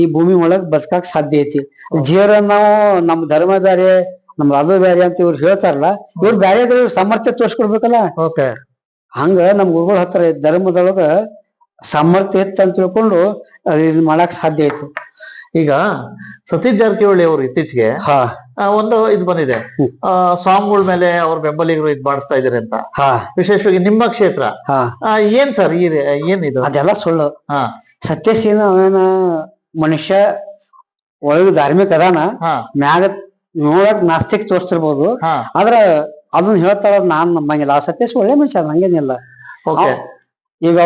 ಈ ಭೂಮಿ ಒಳಗ್ ಬದುಕಾಕ್ ಸಾಧ್ಯ ಐತಿ. ಜೀವನ ನಾವು ನಮ್ ಧರ್ಮ ಬೇರೆ, ನಮ್ ಅದು ಬೇರೆ ಅಂತ ಇವ್ರು ಹೇಳ್ತಾರಲ್ಲ, ಇವ್ರು ಬೇರೆ ಇವ್ರ ಸಾಮರ್ಥ್ಯ ತೋರ್ಸ್ಕೊಡ್ಬೇಕಲ್ಲ. ಹಂಗ ನಮ್ ಗುರುಗಳ ಹತ್ರ ಧರ್ಮದೊಳಗ ಸಾಮರ್ಥ್ಯ ಇತ್ತು ಅಂತ ತಿಳ್ಕೊಂಡು ಇದನ್ನ ಮಾಡಕ್ ಸಾಧ್ಯ ಐತಿ. ಈಗ ಸತೀಶ್ ಜಾರಕಿಹೊಳಿ ಅವರು ಇತ್ತೀಚೆಗೆ ಒಂದು ಇದು ಬಂದಿದೆ, ಸ್ವಾಮಿಗಳ ಮೇಲೆ ಅವ್ರ ಬೆಂಬಲಿಗರು ಇದ್ ಮಾಡಿಸ್ತಾ ಇದಾರೆ ಅಂತ. ವಿಶೇಷವಾಗಿ ನಿಮ್ಮ ಕ್ಷೇತ್ರ ಏನ್ ಸರ್ ಏನಿದು? ಅದೆಲ್ಲ ಸುಳ್ಳು. ಸತ್ಯಶೀಲ ಅವೇನ ಮನುಷ್ಯ ಒಳಗ ಧಾರ್ಮಿಕ ಅದಾನ, ಮ್ಯಾಗ ನೋಡಕ್ ನಾಸ್ತಿಕ್ ತೋರಿಸ್ತಿರ್ಬೋದು, ಆದ್ರ ಅದನ್ನ ಹೇಳ್ತಾರ ನಾನ್ ನಂಬಂಗಿಲ್ಲ. ಆ ಸತ್ಯಶ್ ಒಳ್ಳೆ ಮನುಷ್ಯ, ಹಂಗೇನಿಲ್ಲ. ಈಗ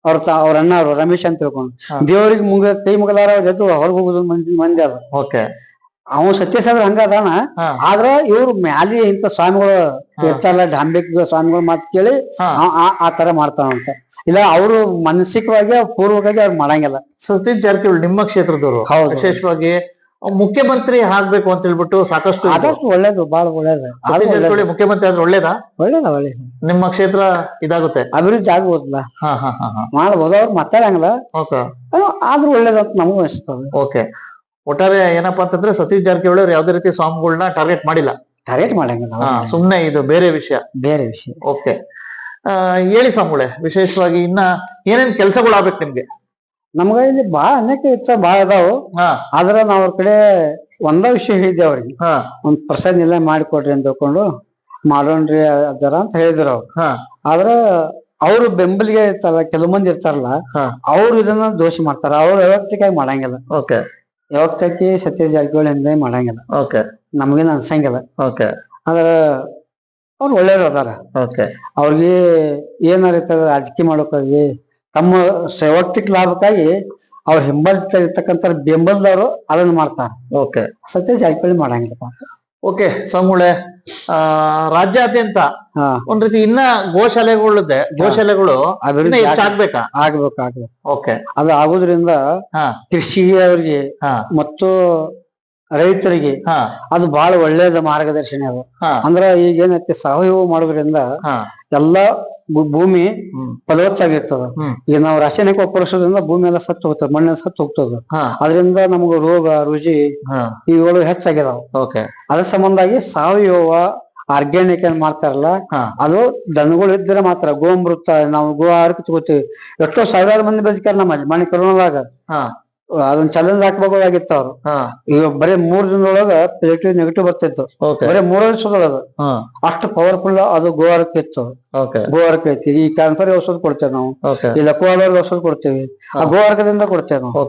ಅವ್ರ ಅಣ್ಣ ಅವರು ರಮೇಶ್ ಅಂತ ತಿಳ್ಕೊಂಡು ದೇವ್ರಿಗೆ ಕೈ ಮುಗಲಾರ ಎದ್ದು ಹೊರಗೆ ಹೋಗುದು ಮಂದಿ ಅದ. ಅವ ಸತ್ಯಸಾದ್ರ ಹಂಗ ಅದಾನ. ಆದ್ರ ಇವ್ರು ಮ್ಯಾಲಿ ಇಂತ ಸ್ವಾಮಿಗಳು ಇರ್ತಾರಲ್ಲ, ಡಾಂಬಿಕ ಸ್ವಾಮಿಗಳು ಮಾತು ಕೇಳಿ ಆ ತರ ಮಾಡ್ತಾವಂತ. ಇಲ್ಲ ಅವರು ಮಾನಸಿಕವಾಗಿ ಪೂರ್ವಕವಾಗಿ ಅವ್ರು ಮಾಡಂಗಿಲ್ಲ. ಸತೀಶ್ ಜಾರಕಿಹೊಳಿ ನಿಮ್ಮ ಕ್ಷೇತ್ರದವರು, ವಿಶೇಷವಾಗಿ ಮುಖ್ಯಮಂತ್ರಿ ಆಗ್ಬೇಕು ಅಂತ ಹೇಳ್ಬಿಟ್ಟು ಸಾಕಷ್ಟು ಆದಷ್ಟು ಒಳ್ಳೇದು, ಬಹಳ ಒಳ್ಳೇದು. ಮುಖ್ಯಮಂತ್ರಿ ಆದ್ರೆ ಒಳ್ಳೇದಾ? ಒಳ್ಳೇದು. ನಿಮ್ಮ ಕ್ಷೇತ್ರ ಇದಾಗುತ್ತೆ, ಅಭಿವೃದ್ಧಿ ಆಗ್ಬೋದಲ್ಲ, ಮಾಡ್ಬೋದು. ಅವ್ರು ಮಾತಾಡಂಗಿಲ್ಲ, ಆದ್ರೂ ಒಳ್ಳೇದಂತ ನಮಗೂ ಅನಿಸ್ತದೆ. ಓಕೆ. ಒಟ್ಟಾರೆ ಏನಪ್ಪಾ ಅಂತಂದ್ರೆ ಸತೀಶ್ ಜಾರಕಿಹೊಳಿ ಅವ್ರು ಯಾವ್ದೇ ರೀತಿ ಸ್ವಾಮಿಗಳನ್ನ ಟಾರ್ಗೆಟ್ ಮಾಡಂಗಿಲ್ಲ. ಸುಮ್ನೆ ಇದು ಬೇರೆ ವಿಷಯ. ಓಕೆ, ಹೇಳಿ ಸ್ವಾಮಿಗಳೇ, ವಿಶೇಷವಾಗಿ ಇನ್ನ ಏನೇನ್ ಕೆಲ್ಸಗಳಾಗ್ಬೇಕು ನಿಮ್ಗೆ? ನಮ್ಗ ಇಲ್ಲಿ ಬಾಳ ಅನೇಕ ಇಷ್ಟ ಬಾಳ ಅದಾವು. ಆದ್ರ ನಾವ್ ಅವ್ರ ಕಡೆ ಒಂದ ವಿಷಯ ಹೇಳಿದ್ದೆ ಅವ್ರಿಗೆ, ಒಂದ್ ಪ್ರಸಾದ್ ಎಲ್ಲ ಮಾಡಿಕೊಡ್ರಿ ಅಂತ ತಿಳ್ಕೊಂಡು ಮಾಡೋಣ್ರಿ ಅದರ ಅಂತ ಹೇಳಿದ್ರು ಅವ್ರು. ಆದ್ರ ಅವ್ರು ಬೆಂಬಲಿಗೆ ಇರ್ತಾರ, ಕೆಲವು ಮಂದಿ ಇರ್ತಾರಲ್ಲ, ಅವ್ರು ಇದನ್ನ ದೋಷ ಮಾಡ್ತಾರ. ಅವ್ರು ವ್ಯವಸ್ಥಿಕಾಗಿ ಮಾಡಂಗಿಲ್ಲ. ಯಾವತ್ತಕ್ಕೆ ಸತೀಶ್ ಜಾರಕಿಹೊಳಿ ಹಿಂದೆ ಮಾಡಂಗಿಲ್ಲ, ನಮ್ಗೇನ್ ಅನ್ಸಂಗಿಲ್ಲ. ಆದ್ರ ಅವ್ರು ಒಳ್ಳೇರು ಅದಾರ. ಅವ್ರಿಗೆ ಏನಾರ ರಾಜಕೀಯ ಮಾಡೋಕ್ಕಾಗಿ ತಮ್ಮ ವೈಯಕ್ತಿಕ ಲಾಭಕ್ಕಾಗಿ ಅವ್ರ ಇರ್ತಕ್ಕಂಥ ಬೆಂಬಲದವರು ಅದನ್ನ ಮಾಡ್ತಾರ. ಸತೀಶ್ ಜಾರಕಿಹೊಳಿ ಮಾಡಂಗಿಲ್ಲ. ಓಕೆ ಸ್ವಾಮಿಗಳೇ, ರಾಜ್ಯಾದ್ಯಂತ ಒಂದ್ ರೀತಿ ಇನ್ನ ಗೋಶಾಲೆಗಳು ಆಗ್ಬೇಕಾ? ಆಗ್ಬೇಕು. ಓಕೆ, ಅದು ಆಗೋದ್ರಿಂದ ಕೃಷಿಗೆ ಅವ್ರಿಗೆ ಮತ್ತು ರೈತರಿಗೆ ಅದು ಬಹಳ ಒಳ್ಳೇದ ಮಾರ್ಗದರ್ಶನ ಅದು. ಅಂದ್ರ ಈಗ ಏನೈತಿ ಸಾವಯವ ಮಾಡೋದ್ರಿಂದ ಎಲ್ಲಾ ಭೂಮಿ ಫಲವತ್ತಾಗಿರ್ತದ. ಈಗ ನಾವು ರಾಸಾಯನಿಕ ಉಪಯೋಗಿಸೋದ್ರಿಂದ ಭೂಮಿ ಎಲ್ಲ ಸತ್ತು ಹೋಗ್ತದ, ಮಣ್ಣೆಲ್ಲ ಸತ್ತು ಹೋಗ್ತದ. ಅದರಿಂದ ನಮಗ ರೋಗ ರುಜಿ ಇವುಗಳು ಹೆಚ್ಚಾಗಿದಾವ. ಅದ್ರ ಸಂಬಂಧಾಗಿ ಸಾವಯವ ಆರ್ಗ್ಯಾನಿಕ್ ಏನ್ ಮಾಡ್ತಾರಲ್ಲ ಅದು ದನಗಳು ಇದ್ರೆ ಮಾತ್ರ ಗೋಮೃತ ನಾವು ಗೋ ಆಹಾರಕ್ಕೆ ತಗೋತೀವಿ. ಎಷ್ಟೋ ಸಾವಿರಾರು ಮಂದಿ ಬದುಕ್ಯಾರ ನಮ್ಮಲ್ಲಿ ಮನೆ ಕೊರೋನಾದಾಗ. ಅದನ್ನ ಚಾಲೆಂಜ್ ಹಾಕ್ಬೇಕಾಗಿತ್ತು ಅವ್ರು. ಈಗ ಬರೀ 3 ದಿನದೊಳಗ ಪಾಸಿಟಿವ್ ನೆಗೆಟಿವ್ ಬರ್ತಿತ್ತು, ಬರೀ 3 ವರ್ಷದೊಳಗ. ಅಷ್ಟು ಪವರ್ಫುಲ್ ಅದು ಗೋವಾರಕ್ಕೆ ಇತ್ತು. ಗೋವಾರಕ್ಕೆ ಐತಿ. ಈ ಕ್ಯಾನ್ಸರ್ ಔಷಧ ಕೊಡ್ತೇವೆ ನಾವು, ಈ ಲಕ್ವಾದವ್ರಿಗೆ ಔಷಧ ಕೊಡ್ತೇವೆ, ಆ ಗೋವಾರ್ಕದಿಂದ ಕೊಡ್ತೇವೆ ನಾವು.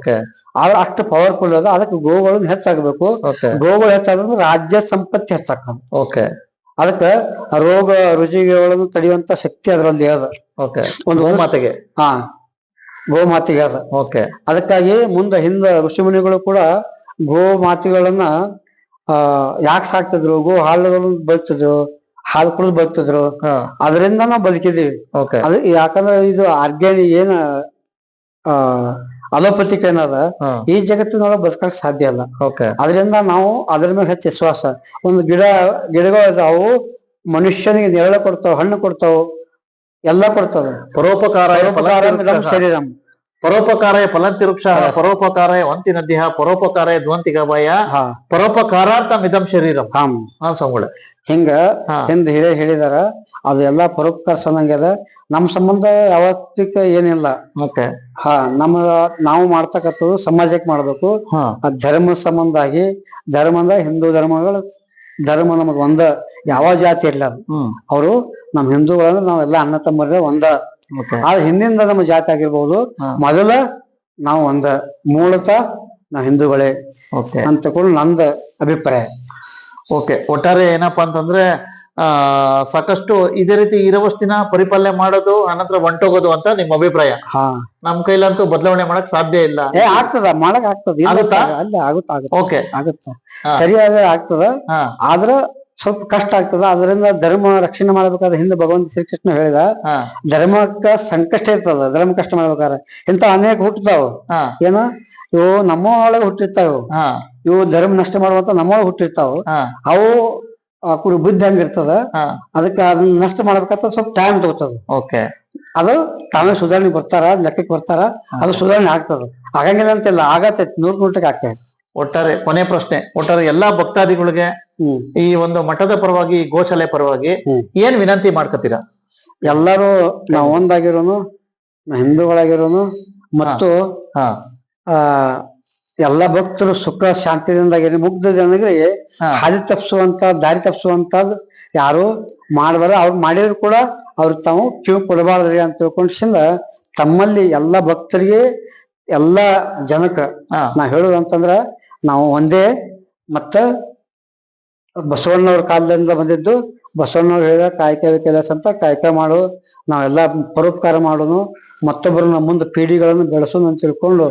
ಆದ್ರೆ ಅಷ್ಟು ಪವರ್ಫುಲ್ ಅದ. ಅದಕ್ಕೆ ಗೋಗಳನ್ನ ಹೆಚ್ಚಾಗಬೇಕು. ಗೋಗಳು ಹೆಚ್ಚಾದ್ರೆ ರಾಜ್ಯ ಸಂಪತ್ತಿ ಹೆಚ್ಚಾಕ. ಅದಕ್ಕ ರೋಗ ರುಜಿಗಳನ್ನು ತಡೆಯುವಂತ ಶಕ್ತಿ ಅದರಲ್ಲಿ ಅದ. ಒಂದು ಗೋಮಾತೆಗೆ ಗೋಮಾತೆಗೆ ಅದ. ಅದಕ್ಕಾಗಿ ಮುಂದೆ ಹಿಂದೆ ಋಷಿಮುನಿಗಳು ಕೂಡ ಗೋಮಾತೆಗಳನ್ನ ಯಾಕೆ ಸಾಕ್ತಿದ್ರು? ಗೋ ಹಾಲುಗಳನ್ನು ಬದುಕ್ತಿದ್ರು, ಹಾಲು ಕುಡಿದು ಬದುಕ್ತಿದ್ರು. ಅದರಿಂದ ನಾವು ಬದುಕಿದೀವಿ. ಅದು ಯಾಕಂದ್ರೆ ಇದು ಆರ್ಗ್ಯಾನಿಕ್ ಏನ ಅಲೋಪತಿಕ್ ಏನದ ಈ ಜಗತ್ತಿನೊಳಗೆ ಬದುಕಕ್ ಸಾಧ್ಯ ಇಲ್ಲ. ಅದರಿಂದ ನಾವು ಅದ್ರ ಮೇಲೆ ಹೆಚ್ಚು ವಿಶ್ವಾಸ. ಒಂದು ಗಿಡಗಳು ಅವು ಮನುಷ್ಯನಿಗೆ ನೆರಳು ಕೊಡ್ತಾವ, ಹಣ್ಣು ಕೊಡ್ತಾವ, ಎಲ್ಲ ಕೊಡ್ತಾವ. ಶರೀರಂ ಪರೋಪಕಾರಾಯ ಫಲಂತಿ ವೃಕ್ಷ, ಪರೋಪಕಾರಾಯ ವಂತಿ ನದ್ಯ, ಪರೋಪಕಾರಾಯ ಧ್ವಂತಿ ಗಭಯ, ಪರೋಪಕಾರಾರ್ಥ ಮಿದಂ ಶರೀರಂ. ಹಿಂಗ ಹಿಂದ ಹೇಳಿದಾರ. ಅದು ಎಲ್ಲಾ ಪರೋಪಕಾರ ಸಂಬಂಧ. ನಮ್ ಸಂಬಂಧ ಯಾವತ್ತಿಕ ಏನಿಲ್ಲ. ನಾವು ಮಾಡ್ತಕ್ಕಂಥದ್ದು ಸಮಾಜಕ್ಕೆ ಮಾಡ್ಬೇಕು. ಧರ್ಮ ಸಂಬಂಧ ಆಗಿ ಧರ್ಮ ಅಂದ್ರ ಹಿಂದೂ ಧರ್ಮ ನಮಗ್ ಒಂದ. ಯಾವ ಜಾತಿ ಇರ್ಲ ಅವರು ನಮ್ ಹಿಂದೂಗಳಂದ್ರೆ ನಾವೆಲ್ಲ ಅಣ್ಣ ತಮ್ಮರೇ ಒಂದ. ಆದ್ರೆ ಹಿಂದಿಂದ ನಮ್ಮ ಜಾತಿ ಆಗಿರ್ಬಹುದು, ಮೊದಲ ನಾವು ಒಂದ, ಮೂಲತಃ ನಾವ್ ಹಿಂದೂಗಳೇ ಅಂತಕೊಂಡು ನಂದ ಅಭಿಪ್ರಾಯ. ಒಟ್ಟಾರೆ ಏನಪ್ಪಾ ಅಂತಂದ್ರೆ ಸಾಕಷ್ಟು ಇದೇ ರೀತಿ ಇರುವಷ್ಟಿನ ಪರಿಪಾಲನೆ ಮಾಡೋದು, ಅನಂತರ ಹೊಂಟೋಗೋದು ಅಂತ ನಿಮ್ ಅಭಿಪ್ರಾಯ. ನಮ್ ಕೈಲಂತೂ ಬದಲಾವಣೆ ಮಾಡಕ್ ಸಾಧ್ಯ ಇಲ್ಲ. ಆಗ್ತದ, ಮಾಡಕ್ ಆಗ್ತದ, ಆಗುತ್ತ, ಸರಿಯಾದ ಆಗ್ತದ. ಆದ್ರ ಸ್ವಲ್ಪ ಕಷ್ಟ ಆಗ್ತದ. ಅದರಿಂದ ಧರ್ಮ ರಕ್ಷಣೆ ಮಾಡ್ಬೇಕಾದ್ರೆ ಹಿಂದೆ ಭಗವಂತ ಶ್ರೀಕೃಷ್ಣ ಹೇಳಿದ, ಧರ್ಮಕ್ಕ ಸಂಕಷ್ಟ ಇರ್ತದ. ಧರ್ಮ ಕಷ್ಟ ಮಾಡ್ಬೇಕಾದ್ರೆ ಇಂತ ಅನೇಕ ಹುಟ್ಟತಾವ. ಏನ ಇವು ನಮ್ಮ ಒಳಗೆ ಹುಟ್ಟಿರ್ತಾವ. ಇವು ಧರ್ಮ ನಷ್ಟ ಮಾಡುವಂತ ನಮ್ಮೊಳಗೆ ಹುಟ್ಟಿರ್ತಾವ. ಅವು ಬುದ್ಧಿ ಹಂಗಿರ್ತದ. ಅದಕ್ಕೆ ಅದನ್ನ ನಷ್ಟ ಮಾಡ್ಬೇಕಂತ ಸ್ವಲ್ಪ ಟೈಮ್ ತಗೋತದ. ಅದು ತಾವೇ ಸುಧಾರಣೆ ಬರ್ತಾರ, ಲೆಕ್ಕಕ್ಕೆ ಬರ್ತಾರ, ಅದು ಸುಧಾರಣೆ ಆಗ್ತದ. ಆಗಂಗಿಲ್ಲ ಅಂತಿಲ್ಲ, ಆಗತೈತಿ, 100% ಆಗ್ತೈತಿ. ಒಟ್ಟಾರೆ ಕೊನೆ ಪ್ರಶ್ನೆ, ಒಟ್ಟಾರೆ ಎಲ್ಲಾ ಭಕ್ತಾದಿಗಳಿಗೆ ಈ ಒಂದು ಮಠದ ಪರವಾಗಿ, ಗೋಶಾಲೆ ಪರವಾಗಿ ಏನ್ ವಿನಂತಿ ಮಾಡ್ಕತ್ತೀರಾ? ಎಲ್ಲರೂ ನಾವು ಒಂದಾಗಿರೋನು, ಹಿಂದೂಗಳಾಗಿರೋನು ಮತ್ತು ಎಲ್ಲಾ ಭಕ್ತರು ಸುಖ ಶಾಂತಿದಿಂದಾಗಿ ಮುಗ್ಧ ಜನರಿಗೆ ಹಾದಿ ತಪ್ಪಿಸುವಂತ, ದಾರಿ ತಪ್ಪಿಸುವಂತ ಯಾರು ಮಾಡಬಾರ. ಅವ್ರು ಮಾಡಿದ್ರು ಕೂಡ ಅವ್ರು ತಾವು ಕಿವಿ ಕೊಡಬಾರ್ದ್ರಿ ಅಂತ ತಿಳ್ಕೊಂಡ್ಸಿಂದ ತಮ್ಮಲ್ಲಿ ಎಲ್ಲಾ ಭಕ್ತರಿಗೆ, ಎಲ್ಲಾ ಜನಕ್ಕ ನಾ ಹೇಳುದಂತಂದ್ರ ನಾವು ಒಂದೇ. ಮತ್ತ ಬಸವಣ್ಣವ್ರ ಕಾಲದಿಂದ ಬಂದಿದ್ದು, ಬಸವಣ್ಣವ್ರು ಹೇಳಿದ ಕಾಯಕ ಕೆಲಸ ಅಂತ ಕಾಯಕ ಮಾಡು, ನಾವೆಲ್ಲಾ ಪರೋಪಕಾರ ಮಾಡೋನು, ಮತ್ತೊಬ್ಬರನ್ನ ಮುಂದೆ ಪೀಳಿಗೆಗಳನ್ನು ಬೆಳೆಸೋನು ಅಂತ ತಿಳ್ಕೊಂಡು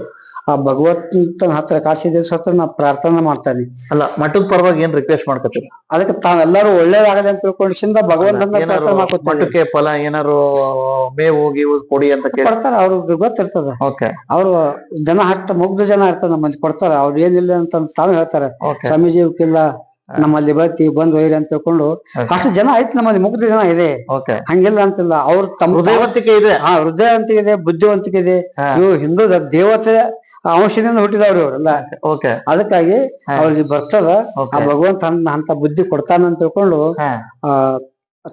ಆ ಭಗವಂತನ ಹತ್ರ ಕಾಶಿ ಹತ್ರ ನಾ ಪ್ರಾರ್ಥನೆ ಮಾಡ್ತಾನೆ. ಅಲ್ಲ, ಮಠದ ಪರವಾಗಿ ಏನ್ ರಿಕ್ವೆಸ್ಟ್ ಮಾಡ್ಕೊತೀರಿ? ಅದಕ್ಕೆ ತಾವೆಲ್ಲರೂ ಒಳ್ಳೇದಾಗಲಿ ಅಂತ ತಿಳ್ಕೊಂಡಿಂದ ಭಗವಂತನ ಮಠಕ್ಕೆ ಫಲ ಏನಾರು ಮೇವು ಗೀವು ಕೊಡಿ ಅಂತ ಕೊಡ್ತಾರ. ಅವ್ರಿಗೆ ಗೊತ್ತಿರ್ತದ. ಅವ್ರು ಜನ ಮುಗ್ಧ ಜನ ಇರ್ತಾರ, ನಮ್ಮಲ್ಲಿ ಕೊಡ್ತಾರ. ಅವ್ರು ಏನಿಲ್ಲ ಅಂತ ತಾವು ಹೇಳ್ತಾರೆ, ಸ್ವಾಮೀಜಿ ಇವಕ್ಕಿಲ್ಲ, ನಮ್ಮಲ್ಲಿ ಬಂದ್ ಒಯ್ರಿ ಅಂತ ತಿಳ್ಕೊಂಡು ಅಷ್ಟು ಜನ ಐತಿ. ನಮ್ಮಲ್ಲಿ ಮುಗ್ಧ ಜನ ಇದೆ, ಹಂಗಿಲ್ಲ ಅಂತಿಲ್ಲ. ಅವ್ರ ತಮ್ಮ ಹೃದಯವಂತಿಕೆ ಇದೆ, ಹೃದಯವಂತಿಕೆ ಇದೆ, ಬುದ್ಧಿವಂತಿಕೆ ಇದೆ. ಇವು ಹಿಂದೂ ದೇವತೆ ಅಂಶದಿಂದ ಹುಟ್ಟಿದವ್ರು ಇವರೆಲ್ಲ. ಅದಕ್ಕಾಗಿ ಅವ್ರಿಗೆ ಬರ್ತದ. ಆ ಭಗವಂತ ಅಂತ ಬುದ್ಧಿ ಕೊಡ್ತಾನ ಅಂತ ತಿಳ್ಕೊಂಡು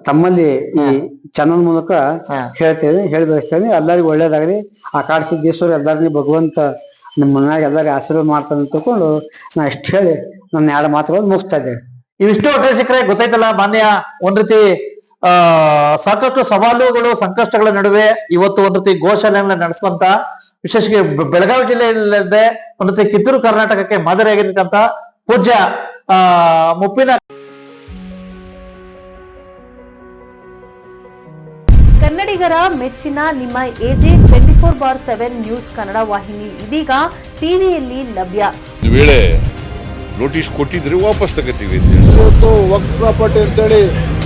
ತಮ್ಮಲ್ಲಿ ಈ ಚಾನಲ್ ಮೂಲಕ ಹೇಳ್ತೇವೆ, ಹೇಳಿ ಬಯಸ್ತೇನೆ. ಎಲ್ಲರಿಗೂ ಒಳ್ಳೇದಾಗ್ಲಿ. ಆ ಕಾಡಸಿದ್ದೇಶ್ವರ ಎಲ್ಲರಿಗೂ ಭಗವಂತ ನಿಮ್ಮ ಮನ್ಯಾಗ ಎಲ್ಲರಿಗೂ ಆಶೀರ್ವಾದ ಮಾಡ್ತಾನೆ ಅಂತ ತಿಳ್ಕೊಂಡು ನಾ ಇಷ್ಟು ಹೇಳಿ ನನ್ನ 2 ಮಾತುಗಳನ್ನು ಮುಗಿಸ್ತಾ ಇದ್ದೇವೆ. ಇವಿಷ್ಟು ಒಟ್ಟರೆ ಗೊತ್ತಾಯ್ತಲ್ಲ ಮಾನ್ಯ, ಒಂದ್ ರೀತಿ ಸಾಕಷ್ಟು ಸವಾಲುಗಳು, ಸಂಕಷ್ಟಗಳ ನಡುವೆ ಇವತ್ತು ಒಂದ್ ರೀತಿ ಗೋಶಾಲೆಯನ್ನ ನಡೆಸುವಂತ, ವಿಶೇಷವಾಗಿ ಬೆಳಗಾವಿ ಜಿಲ್ಲೆಯಲ್ಲದೆ ಒಂದ್ ರೀತಿ ಕಿತ್ತೂರು ಕರ್ನಾಟಕಕ್ಕೆ ಮಾದರಿಯಾಗಿರ್ತಕ್ಕಂಥ ಪೂಜ್ಯ ಮುಪ್ಪಿನ ಕನ್ನಡಿಗರ ಮೆಚ್ಚಿನ ನಿಮ್ಮ AJ 24/7 ನ್ಯೂಸ್ ಕನ್ನಡ ವಾಹಿನಿ ಇದೀಗ ಟಿವಿಯಲ್ಲಿ ಲಭ್ಯ. ವೇಳೆ ನೋಟಿಸ್ ಕೊಟ್ಟಿದ್ರೆ ವಾಪಸ್ ತಗೋತೀವಿ. ಇವತ್ತು ವಕ್ಫ್ ಪ್ರಾಪರ್ಟಿ ಅಂತೇಳಿ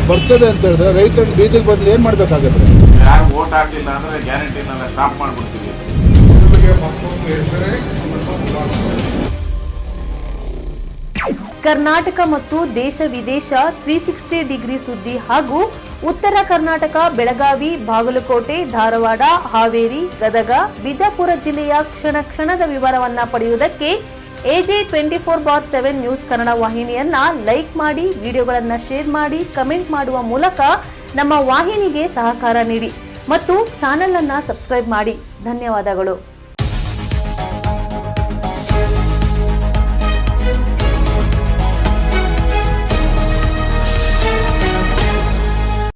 ಬರ್ತದೆ ಅಂತ ಹೇಳಿದ್ರೆ ರೈತರು ಬೀದಿಗೆ ಬಂದು ಏನ್ ಮಾಡ್ಬೇಕಾಗತ್ತೆ? ಯಾರು ವೋಟ್ ಹಾಕಲಿಲ್ಲ ಅಂದ್ರೆ ಗ್ಯಾರಂಟಿನೆಲ್ಲ ಸ್ಟಾಪ್ ಮಾಡ್ಬಿಡ್ತೀವಿ. ಮತ್ತೊಂದು ಹೆಸರೇ ಕರ್ನಾಟಕ ಮತ್ತು ದೇಶ ವಿದೇಶ 360 ಡಿಗ್ರಿ ಸುದ್ದಿ ಹಾಗೂ ಉತ್ತರ ಕರ್ನಾಟಕ, ಬೆಳಗಾವಿ, ಬಾಗಲಕೋಟೆ, ಧಾರವಾಡ, ಹಾವೇರಿ, ಗದಗ, ಬಿಜಾಪುರ ಜಿಲ್ಲೆಯ ಕ್ಷಣ ಕ್ಷಣದ ವಿವರವನ್ನ ಪಡೆಯುವುದಕ್ಕೆ AJ 24/7 ನ್ಯೂಸ್ ಕನ್ನಡ ವಾಹಿನಿಯನ್ನ ಲೈಕ್ ಮಾಡಿ, ವಿಡಿಯೋಗಳನ್ನ ಶೇರ್ ಮಾಡಿ, ಕಮೆಂಟ್ ಮಾಡುವ ಮೂಲಕ ನಮ್ಮ ವಾಹಿನಿಗೆ ಸಹಕಾರ ನೀಡಿ ಮತ್ತು ಚಾನೆಲ್ ಅನ್ನ ಸಬ್ಸ್ಕ್ರೈಬ್ ಮಾಡಿ. ಧನ್ಯವಾದಗಳು.